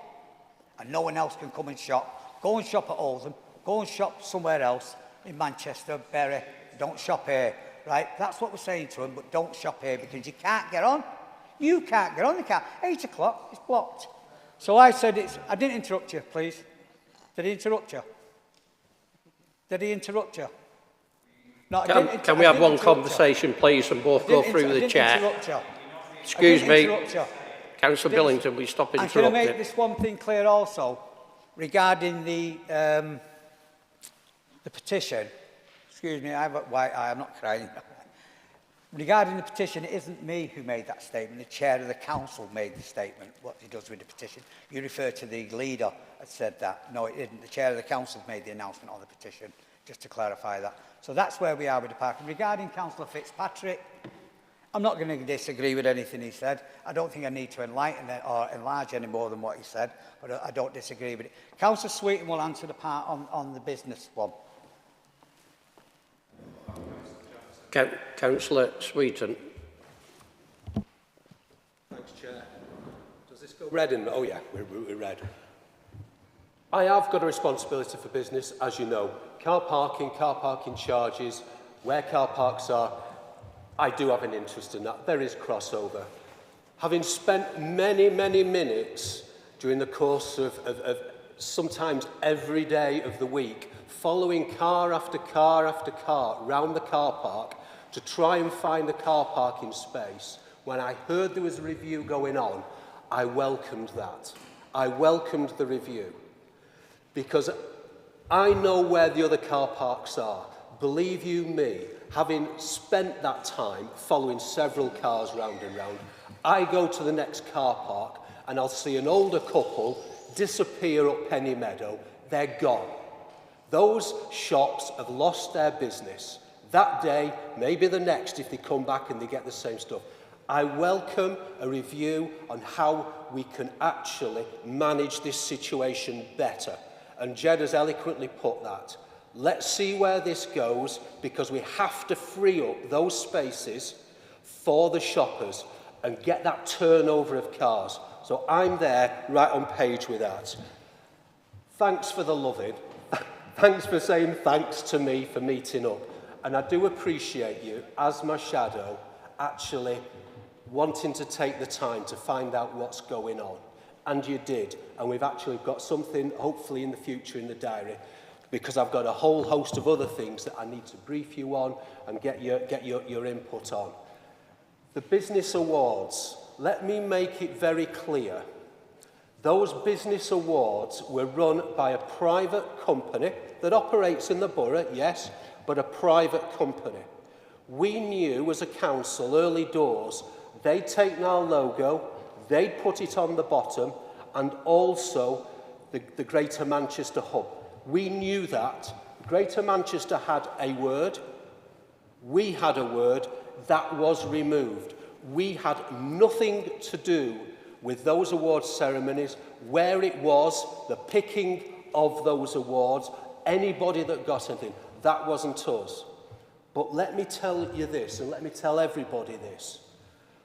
[SPEAKER 6] and no one else can come and shop. Go and shop at Oldham. Go and shop somewhere else in Manchester, Bury. Don't shop here, right? That's what we're saying to them, but don't shop here because you can't get on. You can't get on the car. 8 o'clock, it's blocked. So I said I didn't interrupt you, please. Did he interrupt you? Did he interrupt you? No,
[SPEAKER 4] Can we have one conversation, please, and both go through the chair? Excuse me. Councillor Billington, will you stop interrupting?
[SPEAKER 6] And can I make this one thing clear also regarding the petition? Excuse me, I'm not crying. Regarding the petition, it isn't me who made that statement. The chair of the council made the statement, what he does with the petition. You refer to the leader that said that. No, it isn't. The chair of the council made the announcement on the petition, just to clarify that. So that's where we are with the parking. Regarding Councillor Fitzpatrick, I'm not going to disagree with anything he said. I don't think I need to enlighten it or enlarge any more than what he said, but I don't disagree with it. Councillor Sweeton will answer the part on the business one.
[SPEAKER 4] Councillor Sweeton.
[SPEAKER 12] Thanks, Chair. Does this go red? Oh, yeah, we're red. I have got a responsibility for business, as you know. Car parking charges, where car parks are, I do have an interest in that. There is crossover. Having spent many, many minutes during the course of sometimes every day of the week, following car after car after car round the car park to try and find a car parking space, when I heard there was a review going on, I welcomed that. I welcomed the review. Because I know where the other car parks are. Believe you me, having spent that time following several cars round and round, I go to the next car park and I'll see an older couple disappear up Penny Meadow. They're gone. Those shops have lost their business. That day, maybe the next, if they come back and they get the same stuff. I welcome a review on how we can actually manage this situation better. And Jed has eloquently put that. Let's see where this goes, because we have to free up those spaces for the shoppers and get that turnover of cars. So I'm there right on page with that. Thanks for the loving. Thanks for saying thanks to me for meeting up. And I do appreciate you, as my shadow, actually wanting to take the time to find out what's going on. And you did. And we've actually got something, hopefully in the future, in the diary, because I've got a whole host of other things that I need to brief you on and get your input on. The business awards, let me make it very clear. Those business awards were run by a private company that operates in the borough, yes, but a private company. We knew as a council early doors, they'd taken our logo, they'd put it on the bottom, and also the Greater Manchester hub. We knew that. Greater Manchester had a word, we had a word, that was removed. We had nothing to do with those awards ceremonies, where it was, the picking of those awards, anybody that got anything. That wasn't us. But let me tell you this, and let me tell everybody this.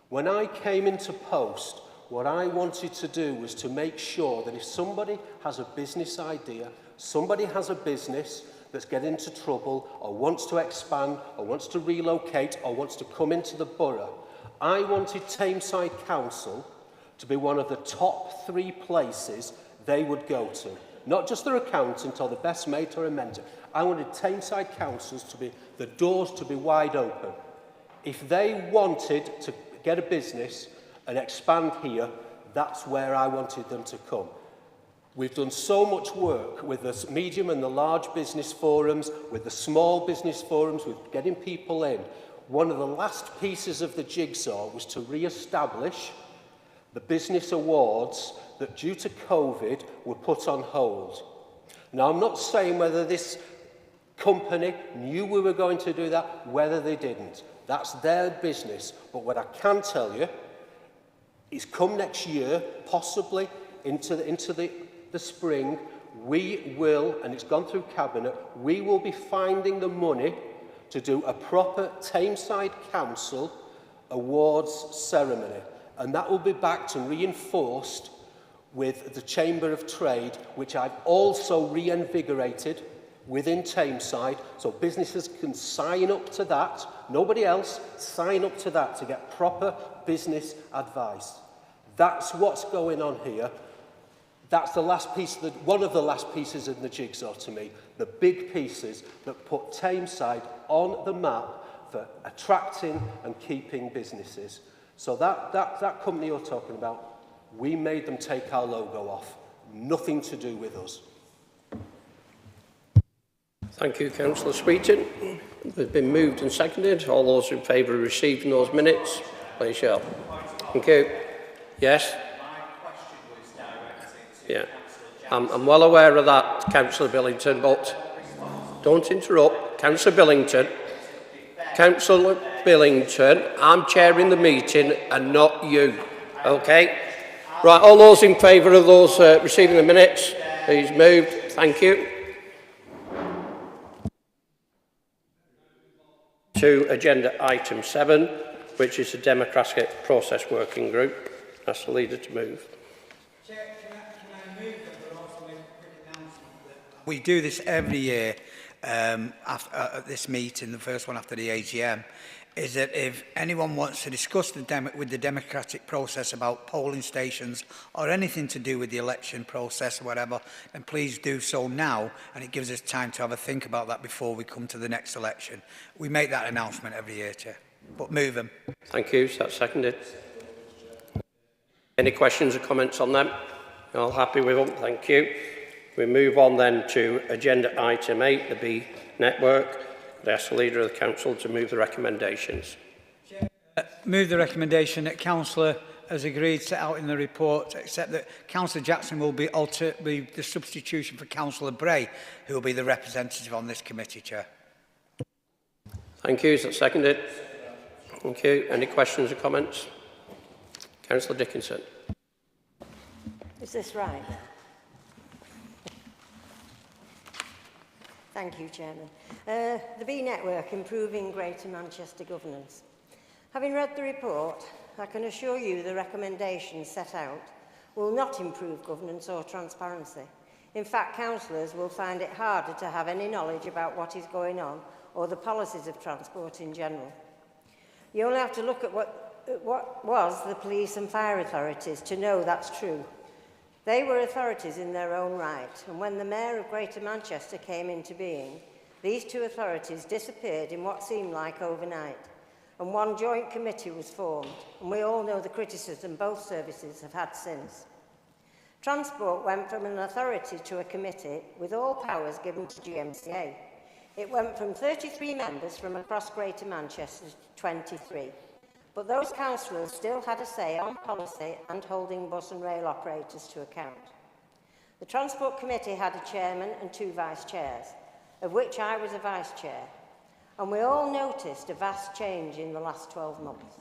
[SPEAKER 12] When I came into post, what I wanted to do was to make sure that if somebody has a business idea, somebody has a business that's getting into trouble, or wants to expand, or wants to relocate, or wants to come into the borough, I wanted Tameside Council to be one of the top 3 places they would go to. Not just their accountant or the best mate or a mentor. I wanted Tameside Councils to be, the doors to be wide open. If they wanted to get a business and expand here, that's where I wanted them to come. We've done so much work with the medium and the large business forums, with the small business forums, with getting people in. One of the last pieces of the jigsaw was to re-establish the business awards that due to COVID were put on hold. Now, I'm not saying whether this company knew we were going to do that, whether they didn't. That's their business. But what I can tell you is come next year, possibly into the spring, we will, and it's gone through Cabinet, we will be finding the money to do a proper Tameside Council awards ceremony. And that will be backed and reinforced with the Chamber of Trade, which I've also reinvigorated within Tameside, so businesses can sign up to that. Nobody else, sign up to that to get proper business advice. That's what's going on here. That's the last piece, one of the last pieces in the jigsaw to me, the big pieces that put Tameside on the map for attracting and keeping businesses. So that company you're talking about, we made them take our logo off. Nothing to do with us.
[SPEAKER 4] Thank you, Councillor Sweetin. They've been moved and seconded. All those in favour of receiving those minutes, please show. Thank you. Yes? Yeah. I'm well aware of that, Councillor Billington, but don't interrupt. Councillor Billington. Councillor Billington, I'm chairing the meeting and not you. Okay? Right, all those in favour of those receiving the minutes, please move. Thank you. To agenda item 7, which is the Democratic Process Working Group. Ask the leader to move.
[SPEAKER 6] Chair, can I move that we're also making a quick announcement that we do this every year after this meeting, the first one after the AGM, is that if anyone wants to discuss with the democratic process about polling stations or anything to do with the election process or whatever, then please do so now, and it gives us time to have a think about that before we come to the next election. We make that announcement every year, Chair. But move them.
[SPEAKER 4] Thank you. So that's seconded. Any questions or comments on them? All happy with them? Thank you. We move on then to agenda item 8, the B network. Could I ask the Leader of the Council to move the recommendations?
[SPEAKER 6] Move the recommendation that Councillor has agreed set out in the report, except that Councillor Jackson will be the substitution for Councillor Bray, who will be the representative on this committee, Chair.
[SPEAKER 4] Thank you. Is that seconded? Thank you. Any questions or comments? Councillor Dickinson.
[SPEAKER 13] Is this right? Thank you, Chairman. The B Network, Improving Greater Manchester Governance. Having read the report, I can assure you the recommendations set out will not improve governance or transparency. In fact, councillors will find it harder to have any knowledge about what is going on or the policies of transport in general. You only have to look at what was the police and fire authorities to know that's true. They were authorities in their own right, and when the Mayor of Greater Manchester came into being, these two authorities disappeared in what seemed like overnight, and one joint committee was formed, and we all know the criticism both services have had since. Transport went from an authority to a committee with all powers given to GMCA. It went from 33 members from across Greater Manchester to 23. But those councillors still had a say on policy and holding bus and rail operators to account. The Transport Committee had a chairman and 2 vice chairs, of which I was a vice chair, and we all noticed a vast change in the last 12 months.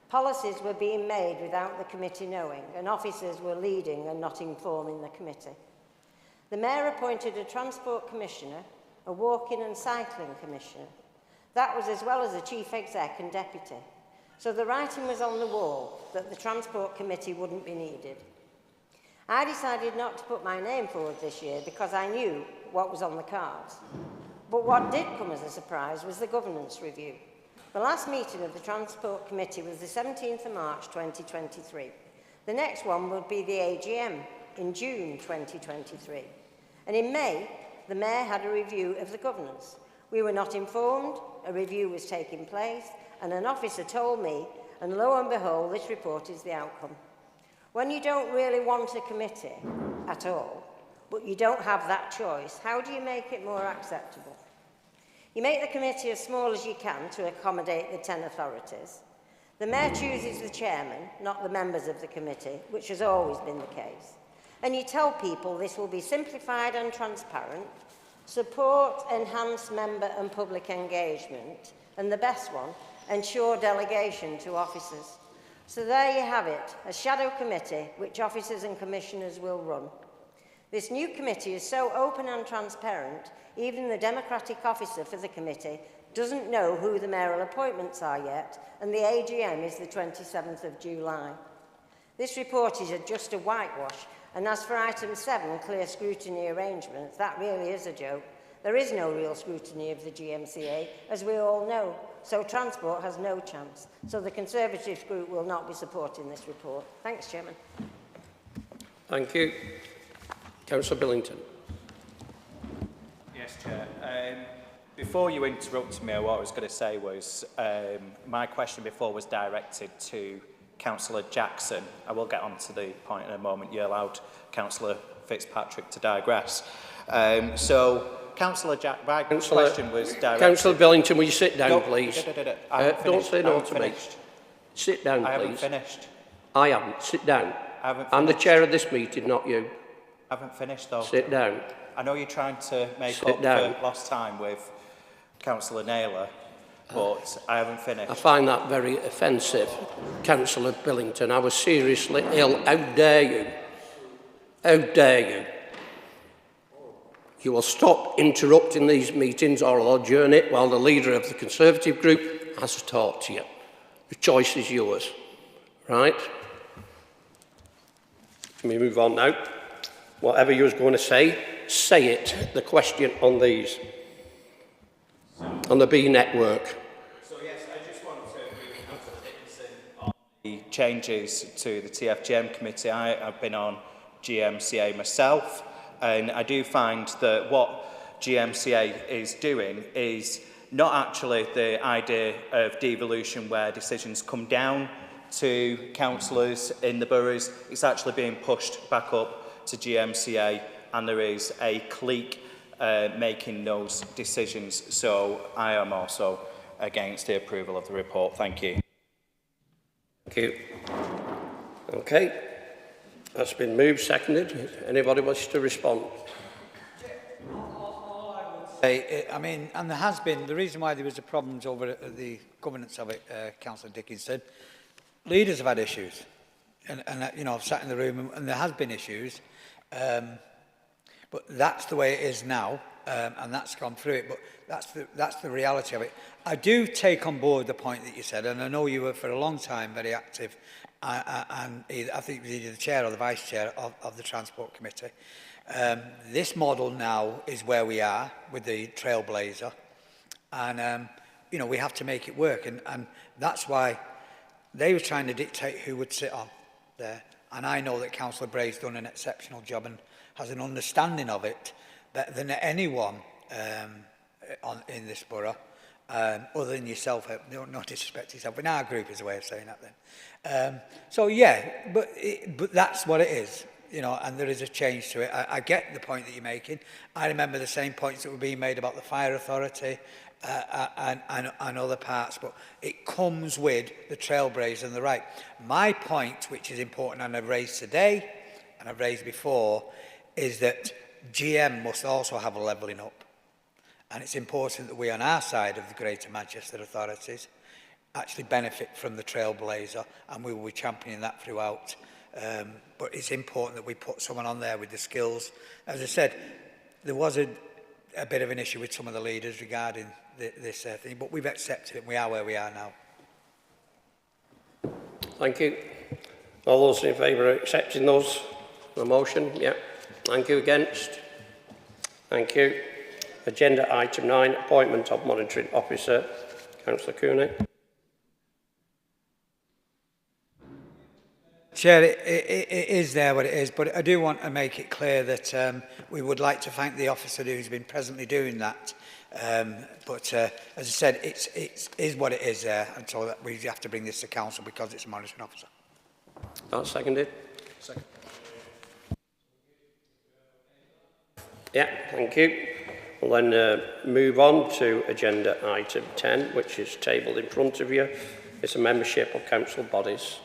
[SPEAKER 13] Policies were being made without the committee knowing, and officers were leading and not informing the committee. The Mayor appointed a Transport Commissioner, a walking and cycling commissioner. That was as well as a chief exec and deputy. So the writing was on the wall that the Transport Committee wouldn't be needed. I decided not to put my name forward this year because I knew what was on the cards. But what did come as a surprise was the governance review. The last meeting of the Transport Committee was the 17th of March 2023. The next one would be the AGM in June 2023. And in May, the Mayor had a review of the governance. We were not informed, a review was taking place, and an officer told me, and lo and behold, this report is the outcome. When you don't really want a committee at all, but you don't have that choice, how do you make it more acceptable? You make the committee as small as you can to accommodate the 10 authorities. The Mayor chooses the chairman, not the members of the committee, which has always been the case. And you tell people this will be simplified and transparent, support enhanced member and public engagement, and the best one, ensure delegation to officers. So there you have it, a shadow committee which officers and commissioners will run. This new committee is so open and transparent, even the democratic officer for the committee doesn't know who the mayoral appointments are yet, and the AGM is the 27th of July. This report is just a whitewash, and as for item 7, clear scrutiny arrangements, that really is a joke. There is no real scrutiny of the GMCA, as we all know, so Transport has no chance. So the Conservative group will not be supporting this report. Thanks, Chairman.
[SPEAKER 4] Thank you. Councillor Billington.
[SPEAKER 10] Yes, Chair. Before you interrupted me, what I was going to say was my question before was directed to Councillor Jackson. I will get on to the point in a moment. You allowed Councillor Fitzpatrick to digress. Councillor Jack, my question was directed...
[SPEAKER 4] Councillor Billington, will you sit down, please? Don't say no to me. Sit down, please.
[SPEAKER 10] I haven't finished.
[SPEAKER 4] I haven't. Sit down.
[SPEAKER 10] I haven't finished.
[SPEAKER 4] I'm the chair of this meeting, not you.
[SPEAKER 10] I haven't finished, though.
[SPEAKER 4] Sit down.
[SPEAKER 10] I know you're trying to make up for lost time with Councillor Naylor, but I haven't finished.
[SPEAKER 4] I find that very offensive, Councillor Billington. I was seriously ill. How dare you? How dare you? You will stop interrupting these meetings or I'll adjourn it while the leader of the Conservative group has to talk to you. The choice is yours. Right? Can we move on now? Whatever you was going to say it. The question on these. On the B network.
[SPEAKER 10] So yes, I just want to agree with Councillor Dickinson on the changes to the TFGM committee. I've been on GMCA myself, and I do find that what GMCA is doing is not actually the idea of devolution where decisions come down to councillors in the boroughs. It's actually being pushed back up to GMCA and there is a clique making those decisions. So I am also against the approval of the report. Thank you.
[SPEAKER 4] Thank you. Okay. That's been moved, seconded. Anybody wish to respond?
[SPEAKER 6] I mean, and there has been, the reason why there was the problems over the governance of it, Councillor Dickinson, leaders have had issues. And you know, I've sat in the room and there has been issues. But that's the way it is now, and that's gone through it. But that's the reality of it. I do take on board the point that you said, and I know you were for a long time very active, and I think it was either the chair or the vice chair of the Transport Committee. This model now is where we are with the Trailblazer, and you know, we have to make it work, and that's why they were trying to dictate who would sit on there. And I know that Councillor Bray's done an exceptional job and has an understanding of it better than anyone in this borough, other than yourself. Not disrespect yourself, but in our group is a way of saying that then. So yeah, but that's what it is, you know, and there is a change to it. I get the point that you're making. I remember the same points that were being made about the fire authority and other parts, but it comes with the Trailblazer and the right. My point, which is important and I've raised today and I've raised before, is that GM must also have a levelling up. And it's important that we, on our side of the Greater Manchester authorities, actually benefit from the Trailblazer, and we will be championing that throughout. But it's important that we put someone on there with the skills. As I said, there was a bit of an issue with some of the leaders regarding this thing, but we've accepted it and we are where we are now.
[SPEAKER 4] Thank you. All those in favour of accepting the motion? Yeah. Thank you. Against? Thank you. Agenda item 9, appointment of monitoring officer. Councillor Cooney.
[SPEAKER 6] Chair, it is there what it is, but I do want to make it clear that we would like to thank the officer who's been presently doing that. But as I said, it is what it is there, and so that we have to bring this to council because it's a monitoring officer.
[SPEAKER 4] That's seconded. Second. Yeah, thank you. We'll then move on to agenda item 10, which is tabled in front of you. It's a membership of council bodies.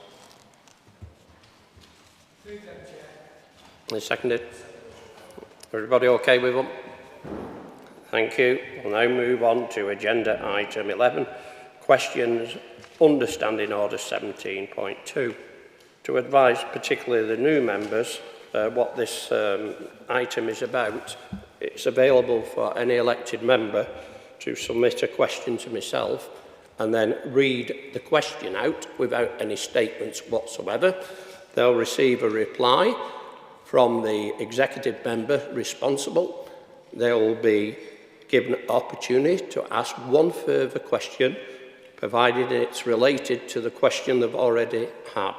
[SPEAKER 4] Is seconded. Everybody okay with them? Thank you. We'll now move on to agenda item 11, questions, understanding order 17.2. To advise particularly the new members what this item is about, it's available for any elected member to submit a question to myself and then read the question out without any statements whatsoever. They'll receive a reply from the executive member responsible. They will be given an opportunity to ask one further question, provided it's related to the question they've already had.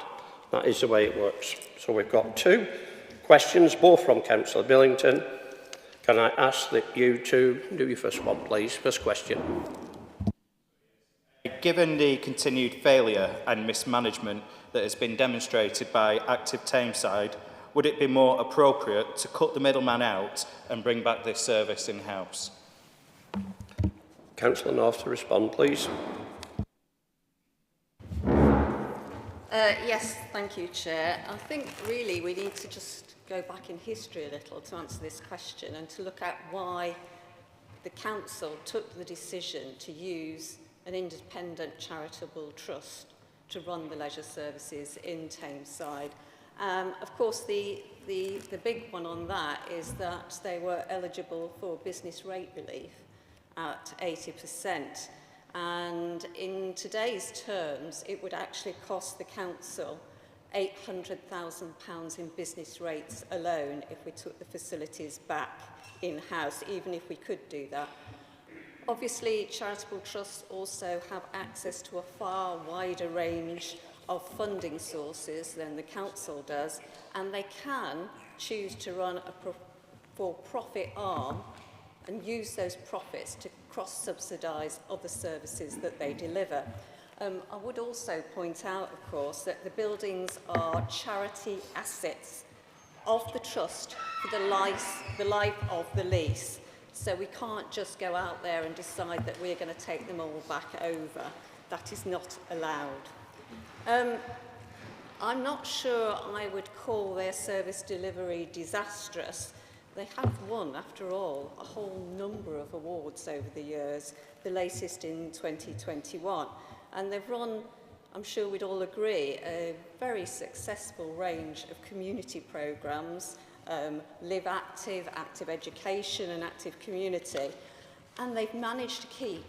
[SPEAKER 4] That is the way it works. So we've got 2 questions, both from Councillor Billington. Can I ask that you two do your first one, please? First question.
[SPEAKER 10] Given the continued failure and mismanagement that has been demonstrated by Active Tameside, would it be more appropriate to cut the middleman out and bring back this service in-house?
[SPEAKER 4] Councillor North to respond, please.
[SPEAKER 7] Yes, thank you, Chair. I think really we need to just go back in history a little to answer this question and to look at why the council took the decision to use an independent charitable trust to run the leisure services in Tameside. Of course, the big one on that is that they were eligible for business rate relief at 80%. And in today's terms, it would actually cost the council £800,000 in business rates alone if we took the facilities back in-house, even if we could do that. Obviously, charitable trusts also have access to a far wider range of funding sources than the council does, and they can choose to run a for-profit arm and use those profits to cross-subsidise other services that they deliver. I would also point out, of course, that the buildings are charity assets of the trust for the life of the lease. So we can't just go out there and decide that we're going to take them all back over. That is not allowed. I'm not sure I would call their service delivery disastrous. They have won, after all, a whole number of awards over the years, the latest in 2021. And they've run, I'm sure we'd all agree, a very successful range of community programmes, Live Active, Active Education and Active Community. And they've managed to keep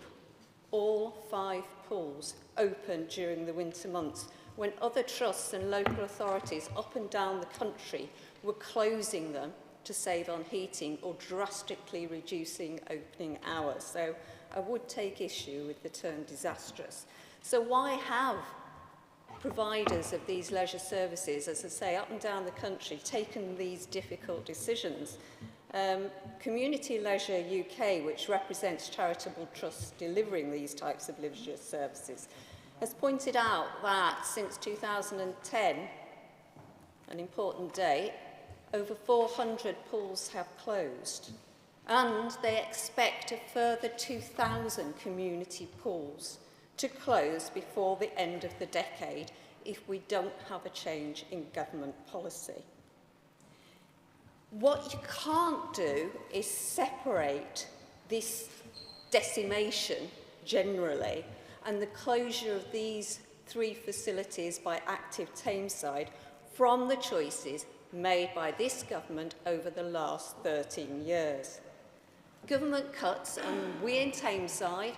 [SPEAKER 7] all 5 pools open during the winter months, when other trusts and local authorities up and down the country were closing them to save on heating or drastically reducing opening hours. So I would take issue with the term disastrous. So why have providers of these leisure services, as I say, up and down the country, taken these difficult decisions? Community Leisure UK, which represents charitable trusts delivering these types of leisure services, has pointed out that since 2010, an important date, over 400 pools have closed, and they expect a further 2,000 community pools to close before the end of the decade if we don't have a change in government policy. What you can't do is separate this decimation generally and the closure of these 3 facilities by Active Tameside from the choices made by this government over the last 13 years. Government cuts, and we in Tameside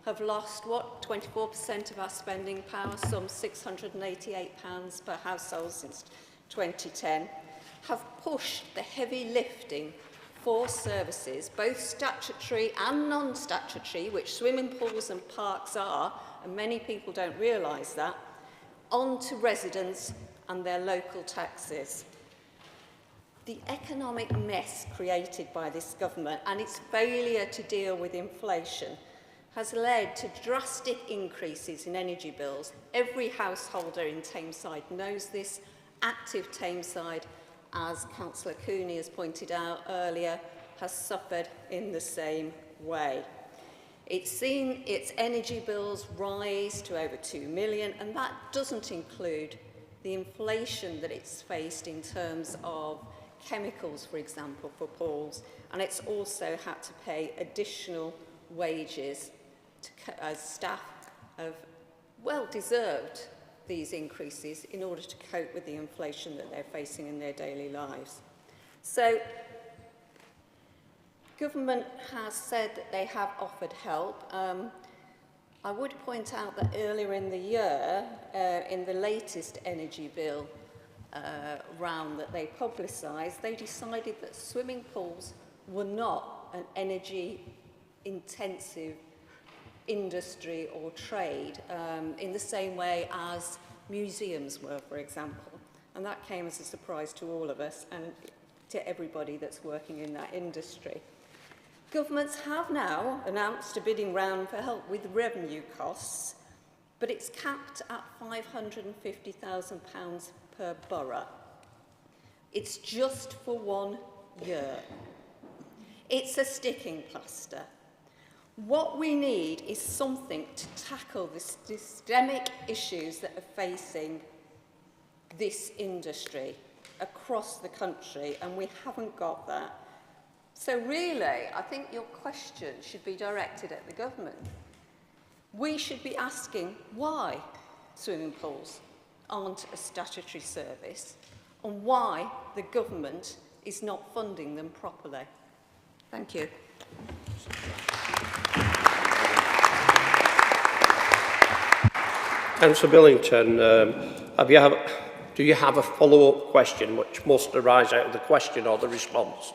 [SPEAKER 7] have lost, 24% of our spending power, some £688 per household since 2010, have pushed the heavy lifting for services, both statutory and non-statutory, which swimming pools and parks are, and many people don't realise that, onto residents and their local taxes. The economic mess created by this government and its failure to deal with inflation has led to drastic increases in energy bills. Every householder in Tameside knows this. Active Tameside, as Councillor Cooney has pointed out earlier, has suffered in the same way. It's seen its energy bills rise to over 2 million, and that doesn't include the inflation that it's faced in terms of chemicals, for example, for pools, and it's also had to pay additional wages as staff have well deserved these increases in order to cope with the inflation that they're facing in their daily lives. So, government has said that they have offered help. I would point out that earlier in the year, in the latest energy bill round that they publicised, they decided that swimming pools were not an energy-intensive industry or trade in the same way as museums were, for example. And that came as a surprise to all of us and to everybody that's working in that industry. Governments have now announced a bidding round for help with revenue costs, but it's capped at £550,000 per borough. It's just for 1 year. It's a sticking plaster. What we need is something to tackle the systemic issues that are facing this industry across the country, and we haven't got that. So really, I think your question should be directed at the government. We should be asking why swimming pools aren't a statutory service and why the government is not funding them properly. Thank you.
[SPEAKER 4] Councillor Billington, do you have a follow-up question which must arise out of the question or the response?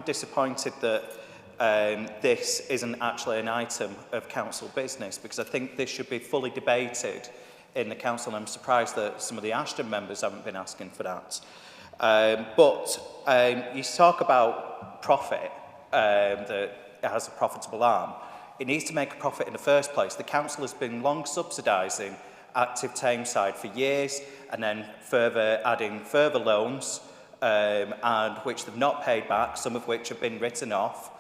[SPEAKER 10] Disappointed that this isn't actually an item of council business, because I think this should be fully debated in the council, and I'm surprised that some of the Ashton members haven't been asking for that. But you talk about profit, that it has a profitable arm. It needs to make a profit in the first place. The council has been long subsidising Active Tameside for years, and then adding further loans, and which they've not paid back, some of which have been written off.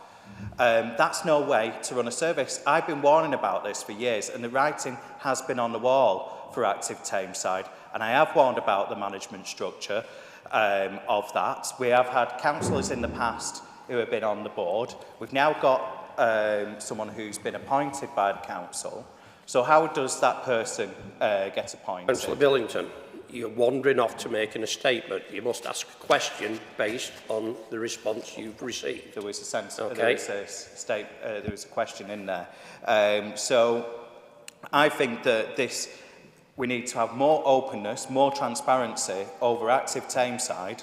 [SPEAKER 10] That's no way to run a service. I've been warning about this for years, and the writing has been on the wall for Active Tameside, and I have warned about the management structure of that. We have had councillors in the past who have been on the board. We've now got someone who's been appointed by the council. So how does that person get appointed?
[SPEAKER 4] Councillor Billington, you're wandering off to making a statement. You must ask a question based on the response you've received.
[SPEAKER 10] There was a sense,
[SPEAKER 4] okay.
[SPEAKER 10] there was a question in there. So I think that we need to have more openness, more transparency over Active Tameside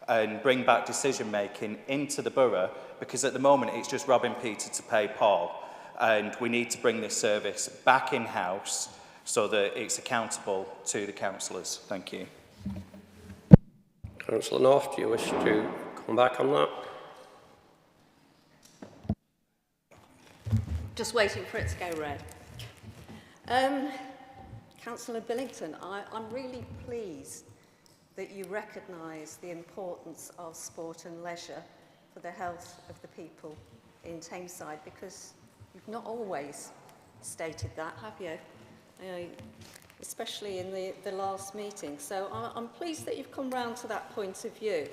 [SPEAKER 10] and bring back decision making into the borough, because at the moment it's just robbing Peter to pay Paul. And we need to bring this service back in-house so that it's accountable to the councillors. Thank you.
[SPEAKER 4] Councillor North, do you wish to come back on that?
[SPEAKER 7] Just waiting for it to go red. Councillor Billington, I'm really pleased that you recognise the importance of sport and leisure for the health of the people in Tameside, because you've not always stated that, have you? Especially in the last meeting. So I'm pleased that you've come round to that point of view.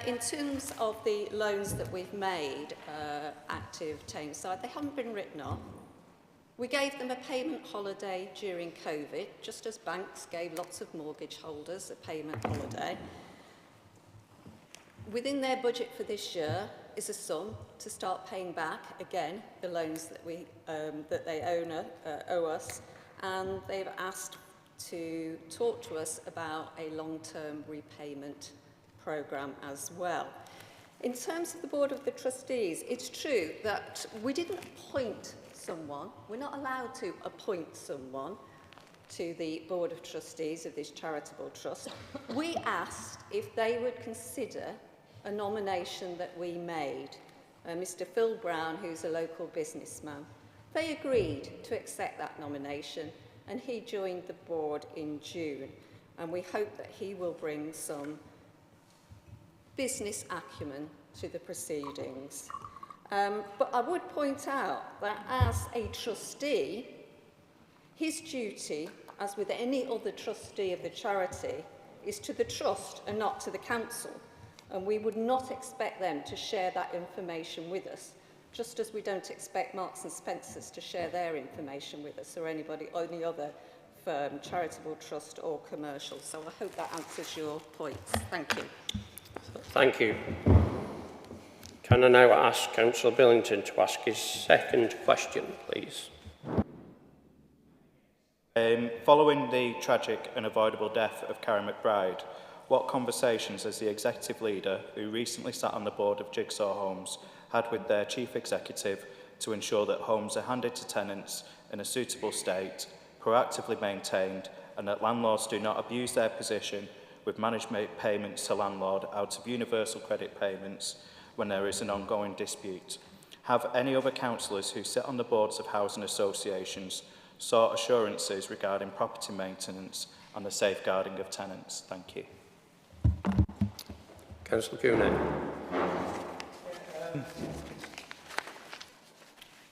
[SPEAKER 7] In terms of the loans that we've made Active Tameside, they haven't been written off. We gave them a payment holiday during COVID, just as banks gave lots of mortgage holders a payment holiday. Within their budget for this year is a sum to start paying back, again, the loans that they owe us, and they've asked to talk to us about a long-term repayment programme as well. In terms of the Board of the Trustees, it's true that we didn't appoint someone, we're not allowed to appoint someone to the Board of Trustees of this charitable trust. We asked if they would consider a nomination that we made, Mr. Phil Brown, who's a local businessman. They agreed to accept that nomination, and he joined the board in June, and we hope that he will bring some business acumen to the proceedings. But I would point out that as a trustee, his duty, as with any other trustee of the charity, is to the trust and not to the council. And we would not expect them to share that information with us, just as we don't expect Marks and Spencers to share their information with us, or any other firm, charitable trust or commercial. So I hope that answers your points. Thank you.
[SPEAKER 4] Thank you. Can I now ask Councillor Billington to ask his second question, please?
[SPEAKER 10] Following the tragic and avoidable death of Karen McBride, what conversations has the executive leader, who recently sat on the board of Jigsaw Homes, had with their chief executive to ensure that homes are handed to tenants in a suitable state, proactively maintained, and that landlords do not abuse their position with management payments to landlord out of universal credit payments when there is an ongoing dispute? Have any other councillors who sit on the boards of housing associations sought assurances regarding property maintenance and the safeguarding of tenants? Thank you.
[SPEAKER 4] Councillor Cuney.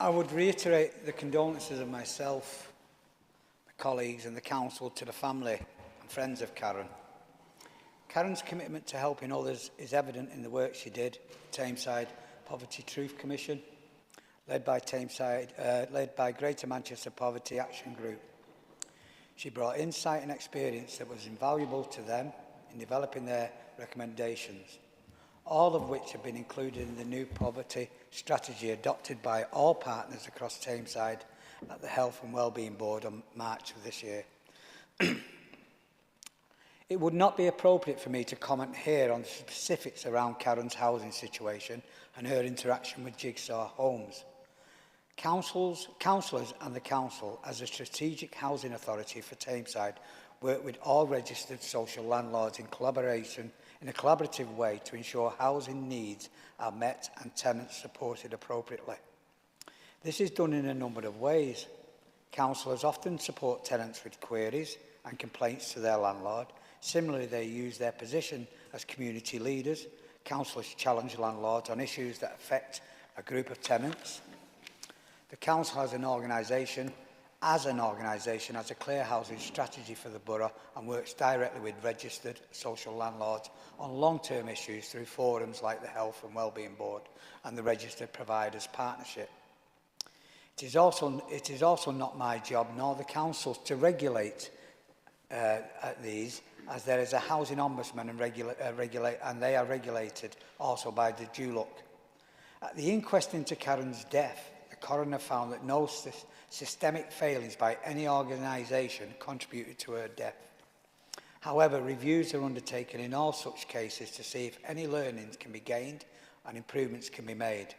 [SPEAKER 6] I would reiterate the condolences of myself, my colleagues and the council to the family and friends of Karen. Karen's commitment to helping others is evident in the work she did at Tameside Poverty Truth Commission, led by Greater Manchester Poverty Action Group. She brought insight and experience that was invaluable to them in developing their recommendations, all of which have been included in the new poverty strategy adopted by all partners across Tameside at the Health and Wellbeing Board on March of this year. It would not be appropriate for me to comment here on the specifics around Karen's housing situation and her interaction with Jigsaw Homes. Councillors and the council, as a strategic housing authority for Tameside, work with all registered social landlords in a collaborative way to ensure housing needs are met and tenants supported appropriately. This is done in a number of ways, Councillors often support tenants with queries and complaints to their landlord. Similarly, they use their position as community leaders. Councillors challenge landlords on issues that affect a group of tenants. The council as an organisation has a clear housing strategy for the borough and works directly with registered social landlords on long-term issues through forums like the Health and Wellbeing Board and the Registered Providers Partnership. It is also not my job nor the council to regulate these, as there is a housing ombudsman and they are regulated also by the DULUC. At the inquest into Karen's death, the coroner found that no systemic failings by any organisation contributed to her death. However, reviews are undertaken in all such cases to see if any learnings can be gained and improvements can be made.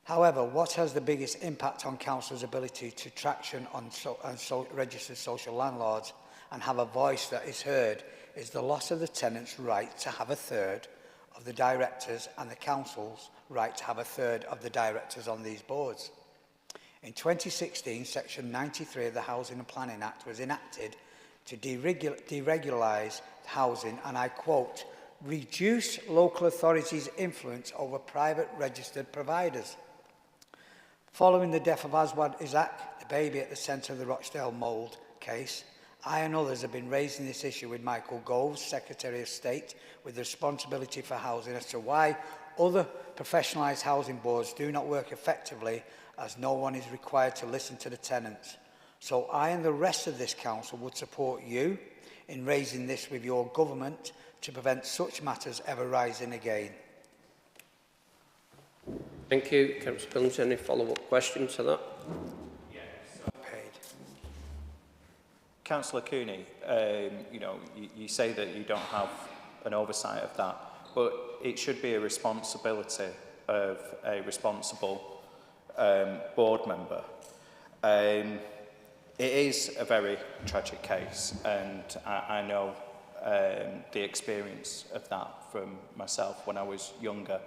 [SPEAKER 6] However, what has the biggest impact on council's ability to traction on registered social landlords and have a voice that is heard is the loss of the tenant's right to have a third of the directors and the council's right to have a third of the directors on these boards. In 2016, Section 93 of the Housing and Planning Act was enacted to deregulise housing, and I quote, reduce local authorities' influence over private registered providers. Following the death of Aswad Isaac, the baby at the centre of the Rochdale Mould case, I and others have been raising this issue with Michael Gove, Secretary of State, with the responsibility for housing, as to why other professionalised housing boards do not work effectively, as no one is required to listen to the tenants. So I and the rest of this council would support you in raising this with your government to prevent such matters ever rising again.
[SPEAKER 4] Thank you. Councillor Billings, any follow-up questions to that?
[SPEAKER 10] Yes. Councillor Cooney, you say that you don't have an oversight of that, but it should be a responsibility of a responsible board member. It is a very tragic case, and I know the experience of that from myself when I was younger,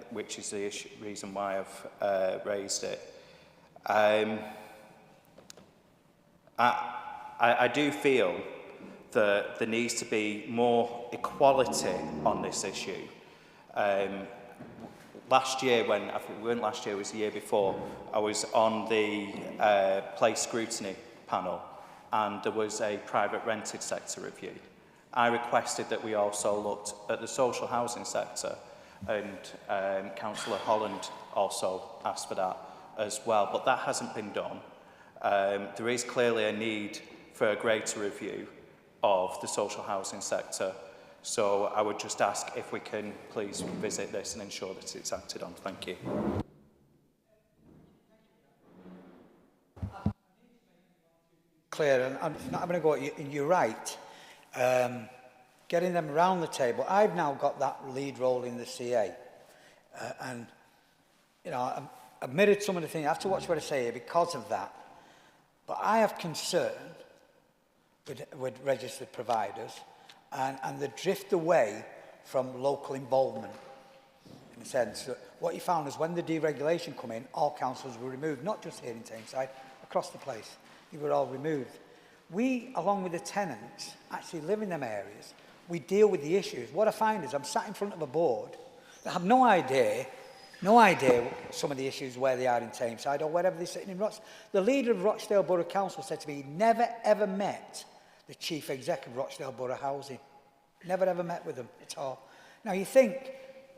[SPEAKER 10] which is the reason why I've raised it. I do feel that there needs to be more equality on this issue. Last year, I think it wasn't last year, it was the year before, I was on the place scrutiny panel, and there was a private rented sector review. I requested that we also looked at the social housing sector, and Councillor Holland also asked for that as well, but that hasn't been done. There is clearly a need for a greater review of the social housing sector, so I would just ask if we can please revisit this and ensure that it's acted on. Thank you.
[SPEAKER 6] Clear, and I'm not going to go, you're right. Getting them around the table. I've now got that lead role in the CA. And, I've admitted some of the things. I have to watch what I say here because of that. But I have concern with registered providers and the drift away from local involvement. In a sense, that what you found is when the deregulation come in, all councils were removed, not just here in Tameside, across the place. They were all removed. We, along with the tenants, actually live in them areas. We deal with the issues. What I find is I'm sat in front of a board that have no idea some of the issues where they are in Tameside or wherever they're sitting in Rochdale. The leader of Rochdale Borough Council said to me he never ever met the chief exec of Rochdale Borough Housing. Never ever met with them at all. Now you think,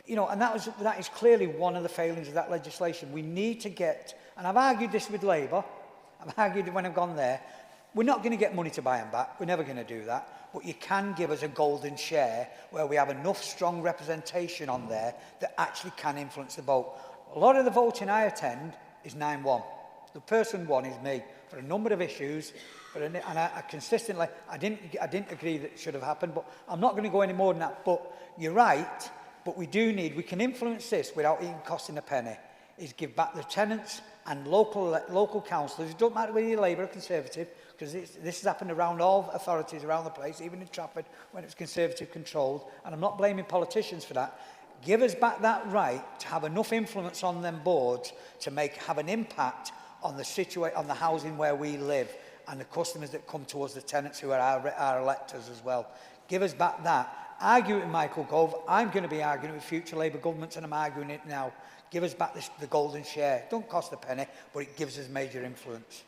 [SPEAKER 6] and that is clearly one of the failings of that legislation. We need to get, and I've argued this with Labour, I've argued it when I've gone there, we're not going to get money to buy them back. We're never going to do that. But you can give us a golden share where we have enough strong representation on there that actually can influence the vote. A lot of the voting I attend is 9-1. The person one is me for a number of issues. And I consistently, I didn't agree that it should have happened, but I'm not going to go any more than that. But you're right, but we can influence this without even costing a penny, is give back the tenants and local councillors. It doesn't matter whether you're Labour or Conservative, because this has happened around all authorities around the place, even in Trafford when it was Conservative controlled, and I'm not blaming politicians for that. Give us back that right to have enough influence on them boards to have an impact on the housing where we live and the customers that come to us, the tenants who are our electors as well. Give us back that. Argue it in Michael Gove. I'm going to be arguing with future Labour governments, and I'm arguing it now. Give us back the golden share. Don't cost a penny, but it gives us major influence.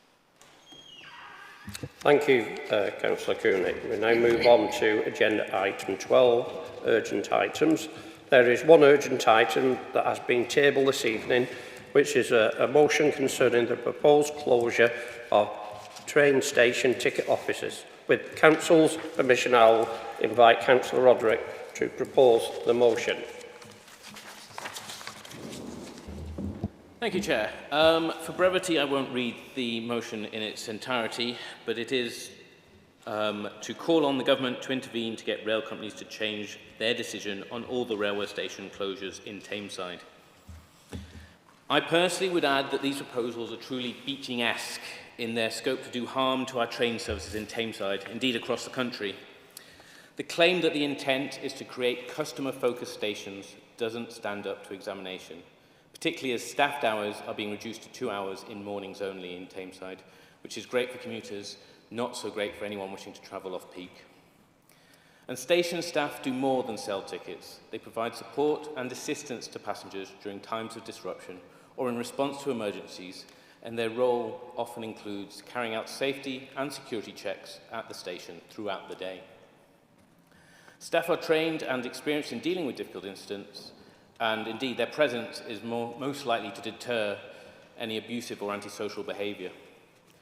[SPEAKER 4] Thank you, Councillor Cooney. We now move on to agenda item 12, urgent items. There is one urgent item that has been tabled this evening, which is a motion concerning the proposed closure of train station ticket offices. With Council's permission, I'll invite Councillor Roderick to propose the motion.
[SPEAKER 14] Thank you, Chair. For brevity, I won't read the motion in its entirety, but it is to call on the government to intervene to get rail companies to change their decision on all the railway station closures in Tameside. I personally would add that these proposals are truly Beeching-esque in their scope to do harm to our train services in Tameside, indeed across the country. The claim that the intent is to create customer-focused stations doesn't stand up to examination, particularly as staffed hours are being reduced to 2 hours in mornings only in Tameside, which is great for commuters, not so great for anyone wishing to travel off-peak. And station staff do more than sell tickets. They provide support and assistance to passengers during times of disruption or in response to emergencies, and their role often includes carrying out safety and security checks at the station throughout the day. Staff are trained and experienced in dealing with difficult incidents, and indeed their presence is most likely to deter any abusive or antisocial behaviour,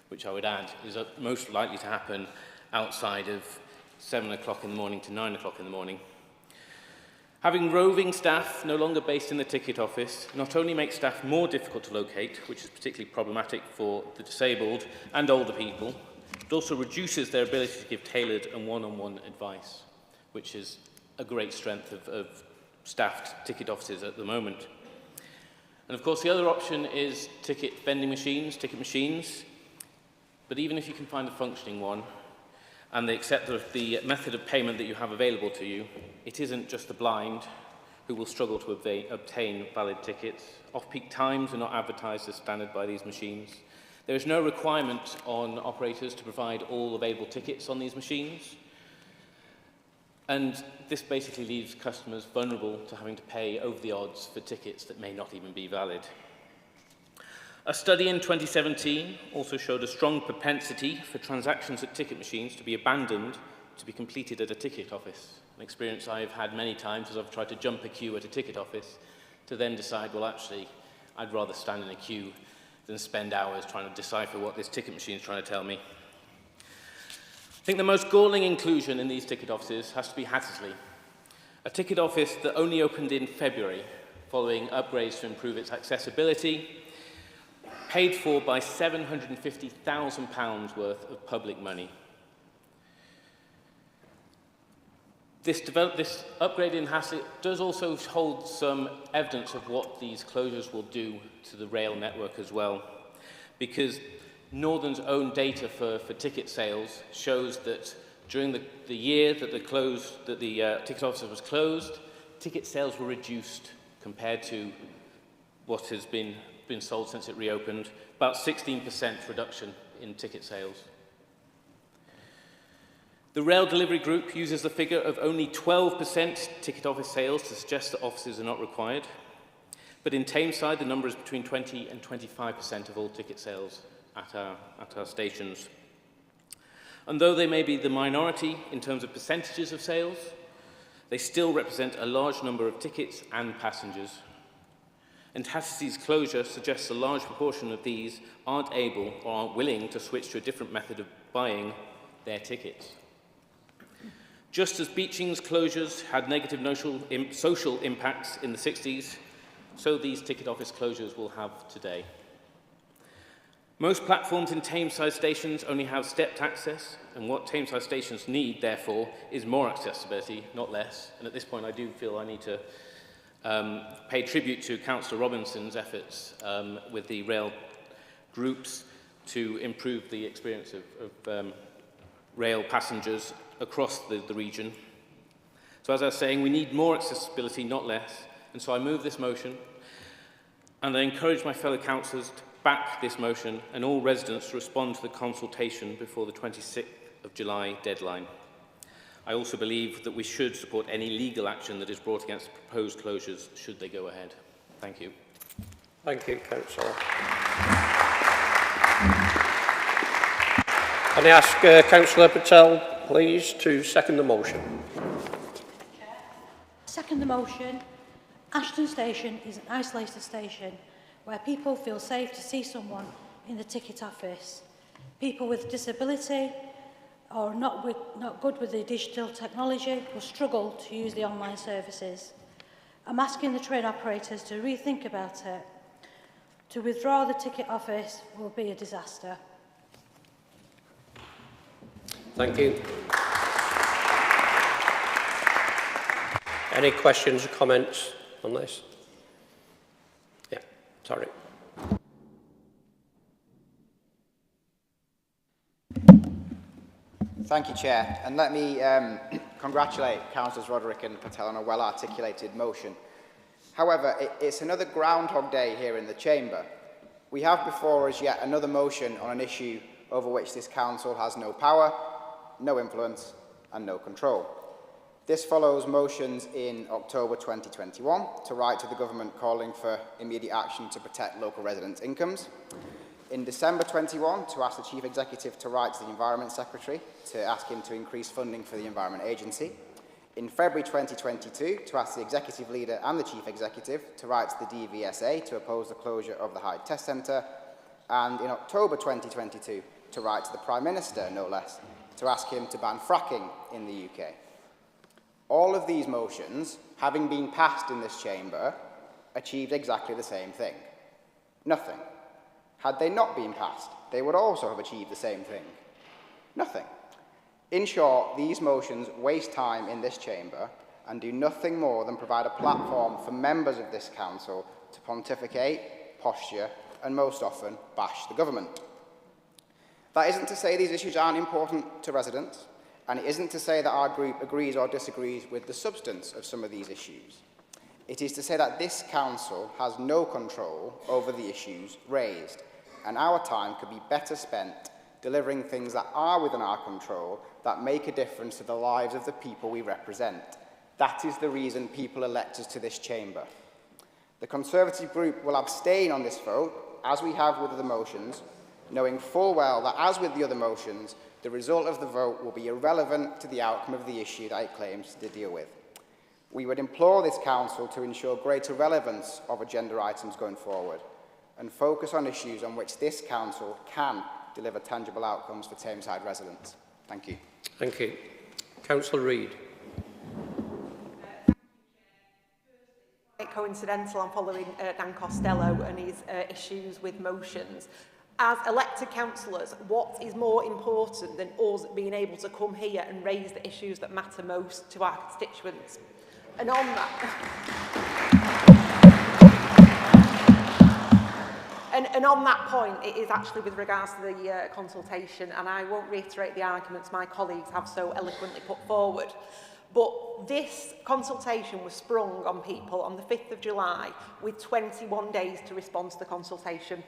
[SPEAKER 14] which I would add is most likely to happen outside of 7 o'clock in the morning to 9 o'clock in the morning. Having roving staff no longer based in the ticket office not only makes staff more difficult to locate, which is particularly problematic for the disabled and older people, but also reduces their ability to give tailored and one-on-one advice, which is a great strength of staffed ticket offices at the moment. And of course, the other option is ticket vending machines, ticket machines. But even if you can find a functioning one, and they accept the method of payment that you have available to you, it isn't just the blind who will struggle to obtain valid tickets. Off-peak times are not advertised as standard by these machines. There is no requirement on operators to provide all available tickets on these machines. And this basically leaves customers vulnerable to having to pay over the odds for tickets that may not even be valid. A study in 2017 also showed a strong propensity for transactions at ticket machines to be abandoned to be completed at a ticket office, an experience I've had many times as I've tried to jump a queue at a ticket office to then decide, well, actually, I'd rather stand in a queue than spend hours trying to decipher what this ticket machine is trying to tell me. I think the most galling inclusion in these ticket offices has to be Hattersley, a ticket office that only opened in February following upgrades to improve its accessibility, paid for by £750,000 worth of public money. This upgrade in Hattersley does also hold some evidence of what these closures will do to the rail network as well, because Northern's own data for ticket sales shows that during the year that the ticket office was closed, ticket sales were reduced compared to what has been sold since it reopened, about 16% reduction in ticket sales. The Rail Delivery Group uses the figure of only 12% ticket office sales to suggest that offices are not required. But in Tameside, the number is between 20 and 25% of all ticket sales at our stations. And though they may be the minority in terms of percentages of sales, they still represent a large number of tickets and passengers. And Hattersley's closure suggests a large proportion of these aren't able or aren't willing to switch to a different method of buying their tickets. Just as Beeching's closures had negative social impacts in the 60s, so these ticket office closures will have today. Most platforms in Tameside stations only have stepped access, and what Tameside stations need, therefore, is more accessibility, not less. And at this point, I do feel I need to pay tribute to Councillor Robinson's efforts with the rail groups to improve the experience of rail passengers across the region. So as I was saying, we need more accessibility, not less. And so I move this motion, and I encourage my fellow councillors back this motion and all residents to respond to the consultation before the 26th of July deadline. I also believe that we should support any legal action that is brought against the proposed closures should they go ahead. Thank you.
[SPEAKER 4] Thank you, Councillor. Can I ask Councillor Patel, please, to second the motion?
[SPEAKER 15] Second the motion. Ashton Station is an isolated station where people feel safe to see someone in the ticket office. People with disability or not good with the digital technology will struggle to use the online services. I'm asking the train operators to rethink about it. To withdraw the ticket office will be a disaster.
[SPEAKER 4] Thank you. Any questions or comments on this? Yeah, sorry.
[SPEAKER 9] Thank you, Chair. And let me congratulate Councillors Roderick and Patel on a well-articulated motion. However, it's another Groundhog Day here in the Chamber. We have before us yet another motion on an issue over which this Council has no power, no influence and no control. This follows motions in October 2021 to write to the Government calling for immediate action to protect local residents' incomes. In December 21, to ask the Chief Executive to write to the Environment Secretary to ask him to increase funding for the Environment Agency. In February 2022, to ask the Executive Leader and the Chief Executive to write to the DVSA to oppose the closure of the Hyde Test Centre. And in October 2022, to write to the Prime Minister, no less, to ask him to ban fracking in the UK. All of these motions, having been passed in this chamber, achieved exactly the same thing. Nothing. Had they not been passed, they would also have achieved the same thing. Nothing. In short, these motions waste time in this chamber and do nothing more than provide a platform for members of this council to pontificate, posture, and most often bash the government. That isn't to say these issues aren't important to residents, and it isn't to say that our group agrees or disagrees with the substance of some of these issues. It is to say that this council has no control over the issues raised, and our time could be better spent delivering things that are within our control that make a difference to the lives of the people we represent. That is the reason people elect us to this chamber. The Conservative group will abstain on this vote, as we have with the motions, knowing full well that, as with the other motions, the result of the vote will be irrelevant to the outcome of the issue that it claims to deal with. We would implore this council to ensure greater relevance of agenda items going forward and focus on issues on which this council can deliver tangible outcomes for Tameside residents. Thank you.
[SPEAKER 4] Thank you. Councillor Reid.
[SPEAKER 16] Coincidental, I'm following Dan Costello and his issues with motions. As elected councillors, what is more important than us being able to come here and raise the issues that matter most to our constituents? And on that point, it is actually with regards to the consultation, and I won't reiterate the arguments my colleagues have so eloquently put forward. But this consultation was sprung on people on the 5th of July with 21 days to respond to the consultation.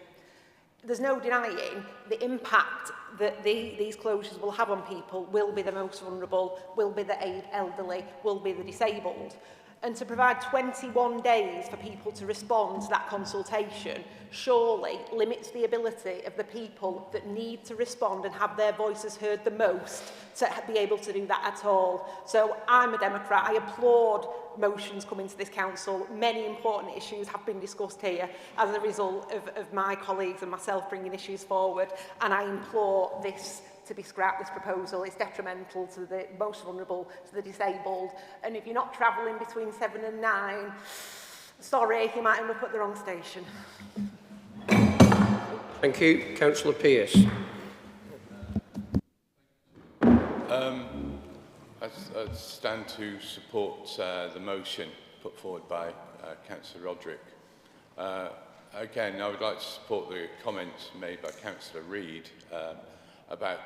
[SPEAKER 16] There's no denying the impact that these closures will have on people will be the most vulnerable, will be the elderly, will be the disabled. And to provide 21 days for people to respond to that consultation surely limits the ability of the people that need to respond and have their voices heard the most to be able to do that at all. So I'm a Democrat. I applaud motions coming to this council. Many important issues have been discussed here as a result of my colleagues and myself bringing issues forward, and I implore this to be scrapped, this proposal. It's detrimental to the most vulnerable, to the disabled, and if you're not travelling between 7 and 9, sorry, you might end up at the wrong station.
[SPEAKER 4] Thank you. Councillor Pearce.
[SPEAKER 17] I stand to support the motion put forward by Councillor Roderick. Again, I would like to support the comments made by Councillor Reid about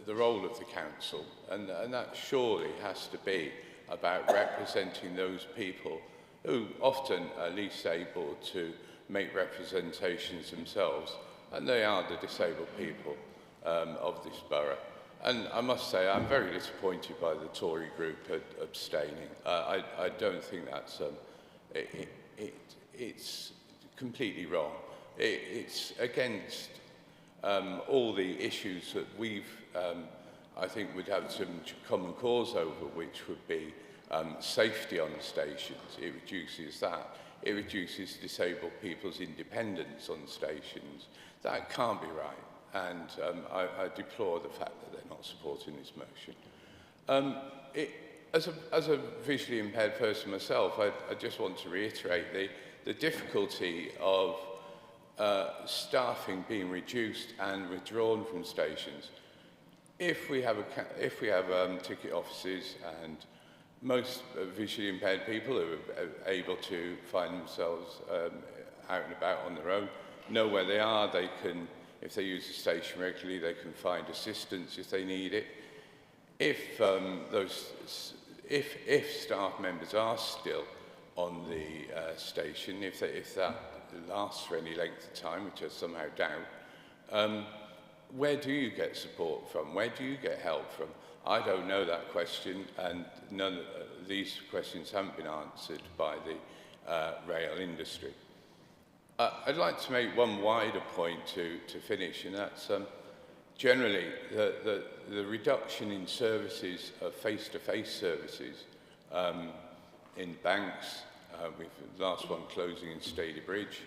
[SPEAKER 17] the role of the council, and that surely has to be about representing those people who often are least able to make representations themselves, and they are the disabled people of this borough. And I must say, I'm very disappointed by the Tory group abstaining. I don't think that's it's completely wrong. It's against all the issues that we've, I think, would have some common cause over, which would be safety on the stations. It reduces that. It reduces disabled people's independence on stations. That can't be right. And I deplore the fact that they're not supporting this motion. As a visually impaired person myself, I just want to reiterate the difficulty of staffing being reduced and withdrawn from stations. If we have ticket offices and most visually impaired people are able to find themselves out and about on their own, know where they are, they can, if they use the station regularly, they can find assistance if they need it. If staff members are still on the station, if that lasts for any length of time, which I somehow doubt, where do you get support from? Where do you get help from? I don't know that question, and none of these questions haven't been answered by the rail industry. I'd like to make one wider point to finish, and that's generally the reduction in services, face-to-face services in banks, with the last one closing in Staley Bridge,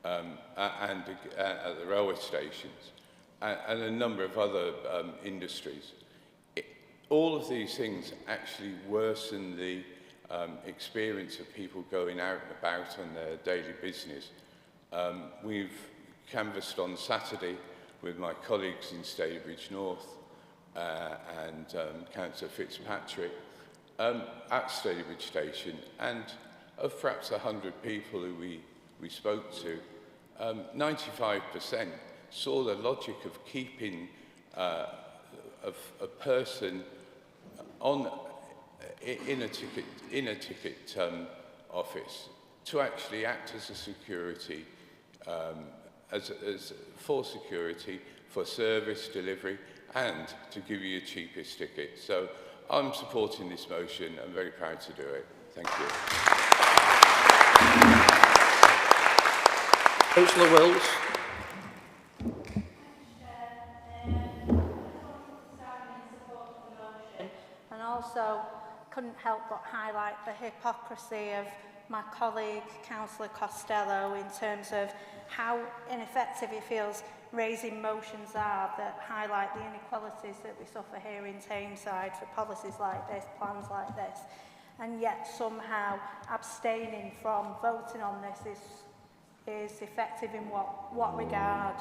[SPEAKER 17] and at the railway stations, and a number of other industries. All of these things actually worsen the experience of people going out and about on their daily business. We've canvassed on Saturday with my colleagues in Staley Bridge North and Councillor Fitzpatrick at Staley Bridge Station, and of perhaps 100 people who we spoke to, 95% saw the logic of keeping a person in a ticket office to actually act as a security, for security, for service delivery, and to give you your cheapest ticket. So I'm supporting this motion. I'm very proud to do it. Thank you.
[SPEAKER 4] Councillor Wills.
[SPEAKER 15] And also couldn't help but highlight the hypocrisy of my colleague, Councillor Costello, in terms of how ineffective he feels raising motions are that highlight the inequalities that we suffer here in Tameside for policies like this, plans like this, and yet somehow abstaining from voting on this is effective in what regard.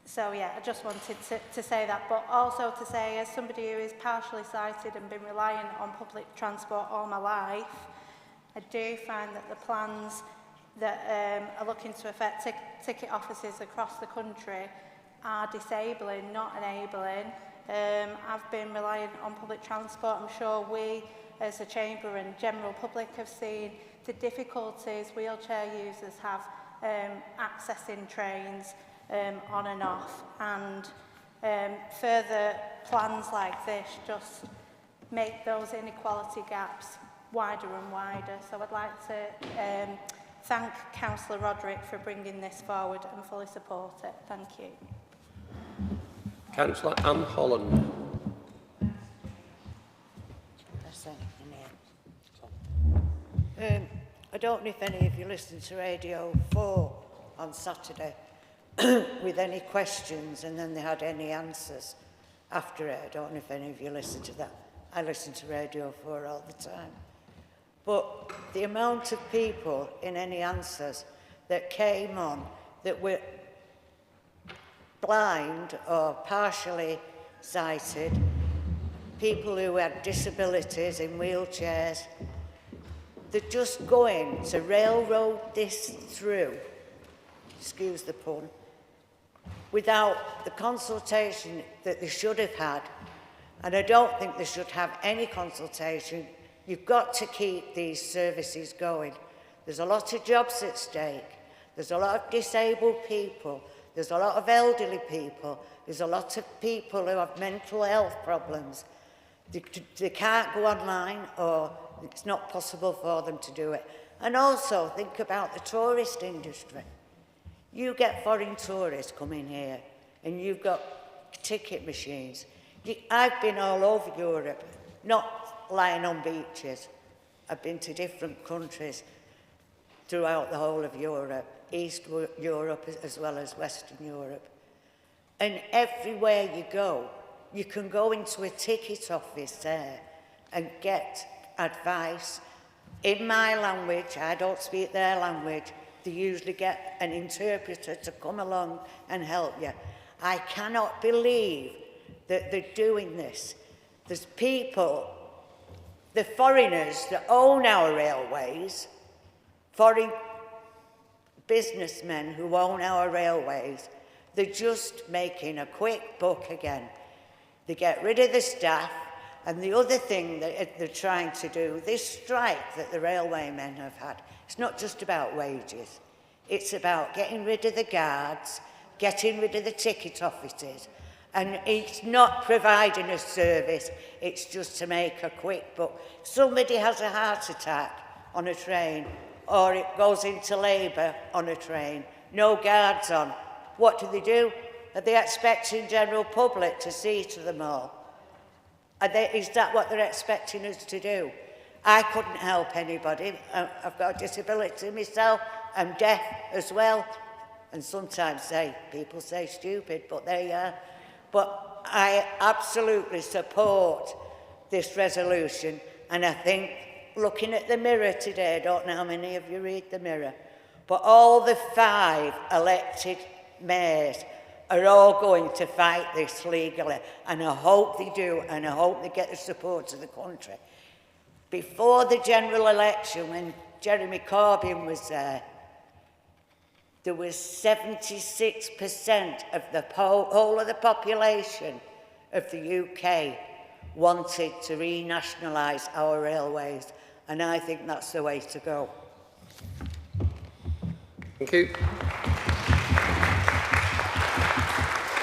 [SPEAKER 15] So yeah, I just wanted to say that, but also to say, as somebody who is partially sighted and been reliant on public transport all my life, I do find that the plans that are looking to affect ticket offices across the country are disabling, not enabling. I've been reliant on public transport. I'm sure we, as a chamber and general public, have seen the difficulties wheelchair users have accessing trains on and off, and further plans like this just make those inequality gaps wider and wider. So I'd like to thank Councillor Roderick for bringing this forward and fully support it. Thank you.
[SPEAKER 4] Councillor Anne Holland.
[SPEAKER 18] I don't know if any of you listened to Radio 4 on Saturday with any questions, and then they had any answers after it. I don't know if any of you listened to that. I listen to Radio 4 all the time. But the amount of people in any answers that came on that were blind or partially sighted, people who had disabilities in wheelchairs, they're just going to railroad this through, excuse the pun, without the consultation that they should have had. And I don't think they should have any consultation. You've got to keep these services going. There's a lot of jobs at stake. There's a lot of disabled people. There's a lot of elderly people. There's a lot of people who have mental health problems. They can't go online, or it's not possible for them to do it. And also think about the tourist industry. You get foreign tourists coming here and you've got ticket machines. I've been all over Europe, not lying on beaches. I've been to different countries throughout the whole of Europe, East Europe as well as Western Europe. And everywhere you go, you can go into a ticket office there and get advice. In my language, I don't speak their language, they usually get an interpreter to come along and help you. I cannot believe that they're doing this. There's people, the foreigners that own our railways, foreign businessmen who own our railways, they're just making a quick buck again. They get rid of the staff, and the other thing that they're trying to do, this strike that the railwaymen have had, it's not just about wages. It's about getting rid of the guards, getting rid of the ticket offices, and it's not providing a service, it's just to make a quick buck. Somebody has a heart attack on a train, or it goes into labour on a train, no guards on. What do? Are they expecting general public to see to them all? Is that what they're expecting us to do? I couldn't help anybody. I've got a disability myself. I'm deaf as well. And sometimes people say stupid, but there you are. But I absolutely support this resolution. And I think, looking at the Mirror today, I don't know how many of you read the Mirror, but all the 5 elected mayors are all going to fight this legally, and I hope they do, and I hope they get the support of the country. Before the general election, when Jeremy Corbyn was there was 76% of the whole of the population of the UK wanted to renationalise our railways, and I think that's the way to go.
[SPEAKER 4] Thank you.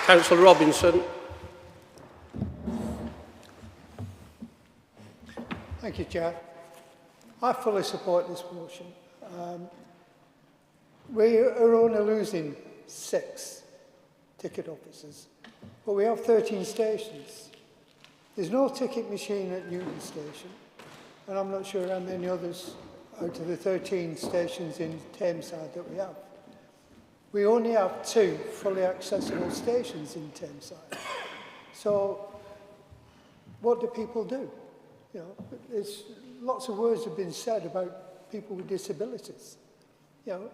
[SPEAKER 4] Councillor Robinson.
[SPEAKER 19] Thank you, Chair. I fully support this motion. We are only losing 6 ticket officers, but we have 13 stations. There's no ticket machine at Newton Station, and I'm not sure how many others out of the 13 stations in Tameside that we have. We only have 2 fully accessible stations in Tameside. So what do people do? You know, lots of words have been said about people with disabilities. You know,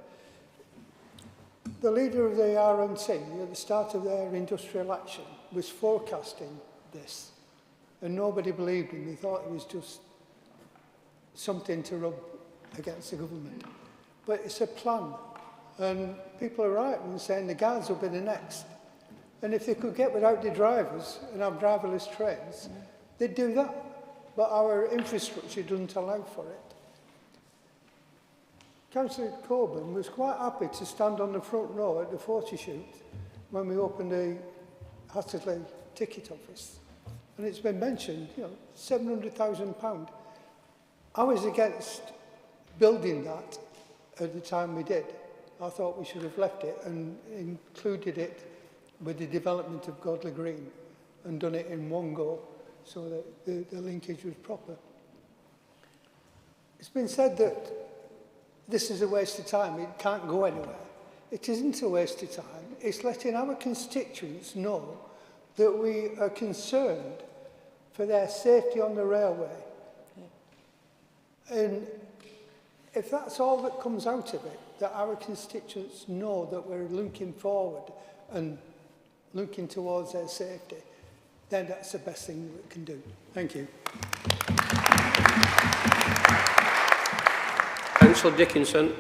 [SPEAKER 19] the leader of the RMT at the start of their industrial action was forecasting this, and nobody believed him. They thought it was just something to rub against the government. But it's a plan. And people are right when saying the guards will be the next. And if they could get without the drivers and have driverless trains, they'd do that. But our infrastructure doesn't allow for it. Councillor Corbyn was quite happy to stand on the front row at the photo shoot when we opened the Hattersley ticket office. And it's been mentioned, you know, £700,000. I was against building that at the time we did. I thought we should have left it and included it with the development of Godley Green and done it in one go so that the linkage was proper. It's been said that this is a waste of time, it can't go anywhere. It isn't a waste of time, it's letting our constituents know that we are concerned for their safety on the railway. And if that's all that comes out of it, that our constituents know that we're looking forward and looking towards their safety, then that's the best thing we can do. Thank you.
[SPEAKER 4] Councillor Dickinson.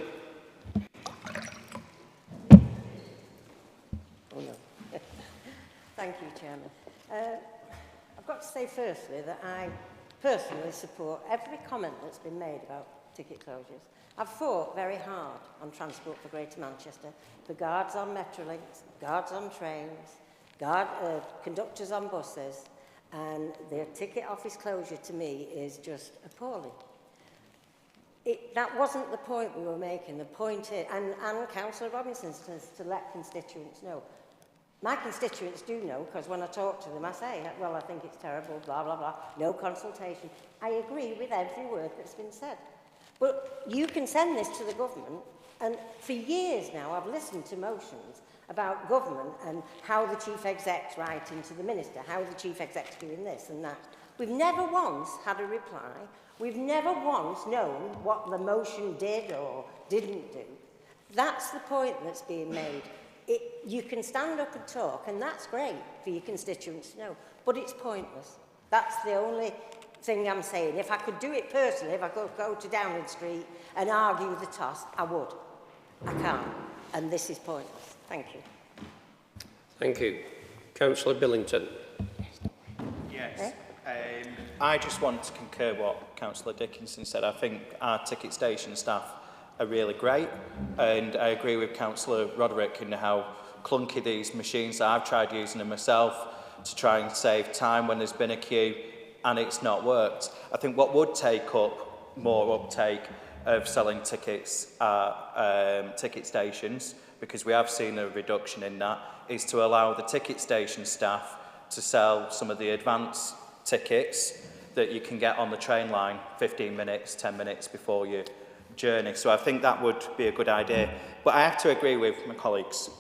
[SPEAKER 13] Thank you, Chairman. I've got to say firstly that I personally support every comment that's been made about ticket closures. I've fought very hard on Transport for Greater Manchester, for guards on Metrolinx, guards on trains, conductors on buses, and the ticket office closure to me is just appalling. That wasn't the point we were making. The point is, and Councillor Robinson says to let constituents know. My constituents do know, because when I talk to them, I say, well, I think it's terrible, blah, blah, blah, no consultation. I agree with every word that's been said. But you can send this to the government, and for years now, I've listened to motions about government and how the chief exec's writing to the minister, how the chief exec's doing this and that. We've never once had a reply. We've never once known what the motion did or didn't do. That's the point that's being made. You can stand up and talk, and that's great for your constituents to know, but it's pointless. That's the only thing I'm saying. If I could do it personally, if I could go to Downing Street and argue the toss, I would. I can't, and this is pointless. Thank you.
[SPEAKER 4] Thank you. Councillor Billington.
[SPEAKER 10] Yes. I just want to concur what Councillor Dickinson said. I think our ticket station staff are really great, and I agree with Councillor Roderick in how clunky these machines are. I've tried using them myself to try and save time when there's been a queue, and it's not worked. I think what would take up more uptake of selling tickets are ticket stations, because we have seen a reduction in that, is to allow the ticket station staff to sell some of the advance tickets that you can get on the train line 15 minutes, 10 minutes before your journey. So I think that would be a good idea. But I have to agree with my colleagues.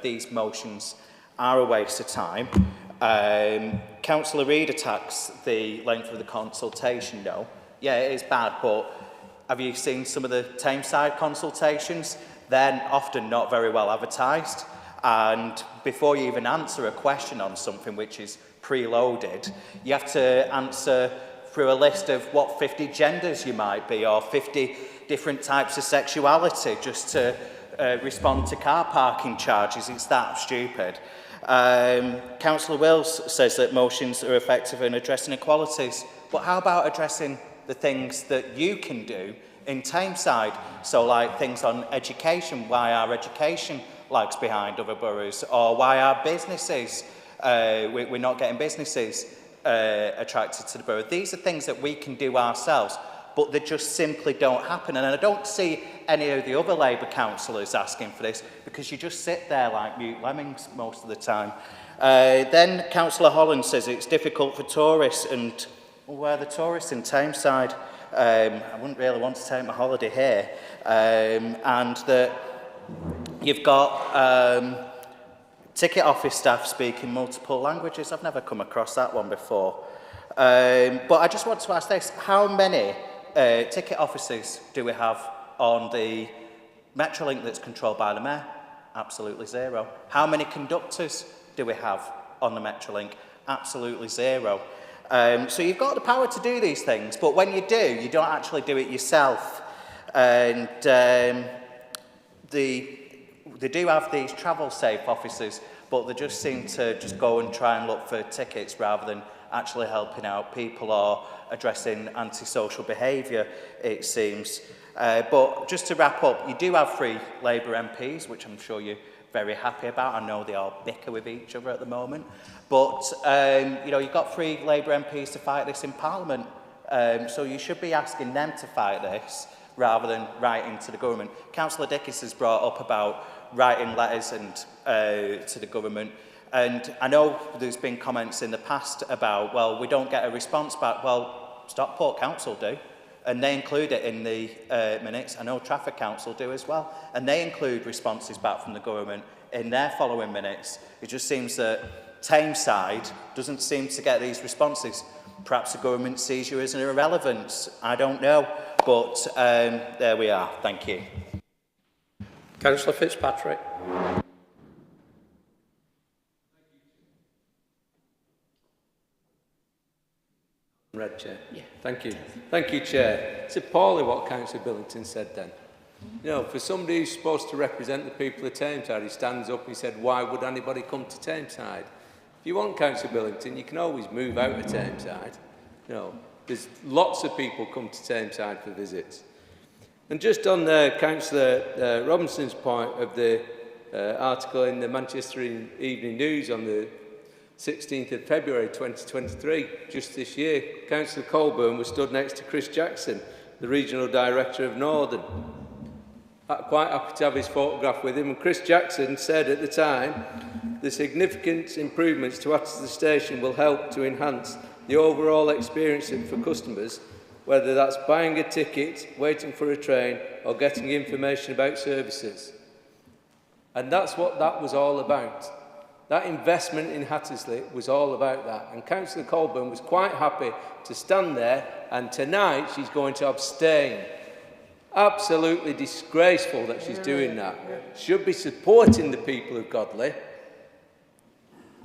[SPEAKER 10] These motions are a waste of time. Councillor Reid attacks the length of the consultation, though. Yeah, it is bad, but have you seen some of the Tameside consultations? They're often not very well advertised. And before you even answer a question on something which is preloaded, you have to answer through a list of what 50 genders you might be, or 50 different types of sexuality, just to respond to car parking charges. It's that stupid. Councillor Wills says that motions are effective in addressing inequalities. But how about addressing the things that you can do in Tameside? So like things on education, why our education lags behind other boroughs, or why our businesses, we're not getting businesses attracted to the borough. These are things that we can do ourselves, but they just simply don't happen. And I don't see any of the other Labour councillors asking for this, because you just sit there like mute lemmings most of the time. Then Councillor Holland says it's difficult for tourists, and well, where are the tourists in Tameside? I wouldn't really want to take my holiday here. And that you've got ticket office staff speaking multiple languages. I've never come across that one before. But I just want to ask this. How many ticket offices do we have on the Metrolink that's controlled by the Mayor? Absolutely zero. How many conductors do we have on the Metrolink? Absolutely zero. So you've got the power to do these things, but when you do, you don't actually do it yourself. And they do have these travel safe officers, but they just seem to just go and try and look for tickets rather than actually helping out people or addressing antisocial behaviour, it seems. But just to wrap up, you do have 3 Labour MPs, which I'm sure you're very happy about. I know they all bicker with each other at the moment. But, you know, you've got 3 Labour MPs to fight this in Parliament. So you should be asking them to fight this rather than writing to the government. Councillor Dickinson has brought up about writing letters and to the government. And I know there's been comments in the past about, well, we don't get a response back. Well, Stockport Council do, and they include it in the minutes. I know Trafford Council do as well, and they include responses back from the government in their following minutes. It just seems that Tameside doesn't seem to get these responses. Perhaps the government sees you as an irrelevance. I don't know, but there we are. Thank you.
[SPEAKER 4] Councillor Fitzpatrick.
[SPEAKER 11] Red, Chair. Yeah. Thank you. Thank you, Chair. It's appalling what Councillor Billington said then. You know, for somebody who's supposed to represent the people of Tameside, he stands up and he said, why would anybody come to Tameside? If you want Councillor Billington, you can always move out of Tameside. You know, there's lots of people come to Tameside for visits. And just on Councillor Robinson's point of the article in the Manchester Evening News on the 16th of February 2023, just this year, Councillor Colburn was stood next to Chris Jackson, the Regional Director of Northern. I'm quite happy to have his photograph with him. And Chris Jackson said at the time, the significant improvements to Attersley Station will help to enhance the overall experience for customers, whether that's buying a ticket, waiting for a train, or getting information about services. And that's what that was all about. That investment in Hattersley was all about that. And Councillor Colburn was quite happy to stand there, and tonight she's going to abstain. Absolutely disgraceful that she's doing that. Should be supporting the people of Godley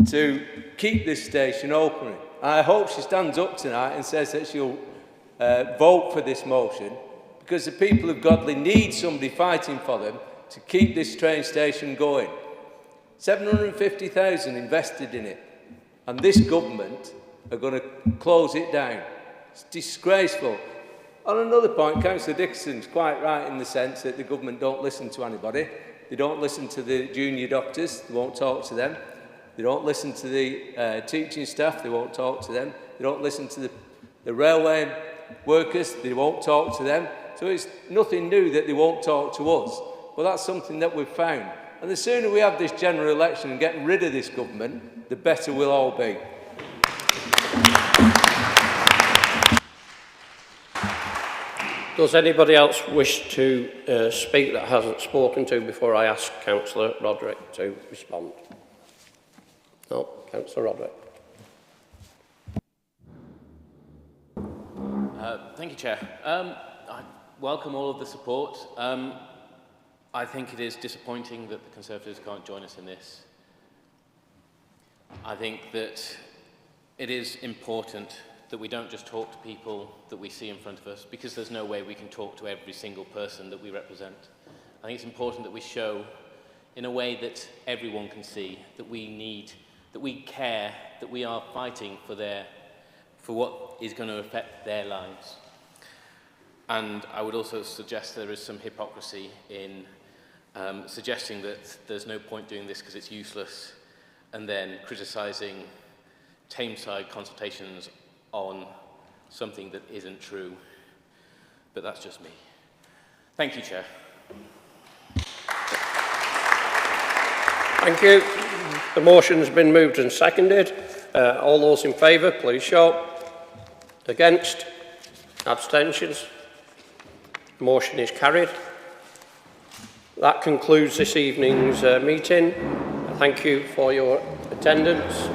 [SPEAKER 11] to keep this station open. I hope she stands up tonight and says that she'll vote for this motion, because the people of Godley need somebody fighting for them to keep this train station going. 750,000 invested in it, and this government are going to close it down. It's disgraceful. On another point, Councillor Dixon's quite right in the sense that the government don't listen to anybody. They don't listen to the junior doctors, they won't talk to them. They don't listen to the teaching staff, they won't talk to them. They don't listen to the railway workers, they won't talk to them. So it's nothing new that they won't talk to us. But that's something that we've found. And the sooner we have this general election and get rid of this government, the better we'll all be.
[SPEAKER 4] Does anybody else wish to speak that hasn't spoken to before I ask Councillor Roderick to respond? No, Councillor Roderick.
[SPEAKER 14] Thank you, Chair. I welcome all of the support. I think it is disappointing that the Conservatives can't join us in this. I think that it is important that we don't just talk to people that we see in front of us, because there's no way we can talk to every single person that we represent. I think it's important that we show, in a way that everyone can see, that we need, that we care, that we are fighting for what is going to affect their lives. And I would also suggest there is some hypocrisy in suggesting that there's no point doing this because it's useless, and then criticising Tameside consultations on something that isn't true. But that's just me. Thank you, Chair.
[SPEAKER 4] Thank you. The motion's been moved and seconded. All those in favour, please show. Against? Abstentions? The motion is carried. That concludes this evening's meeting. Thank you for your attendance.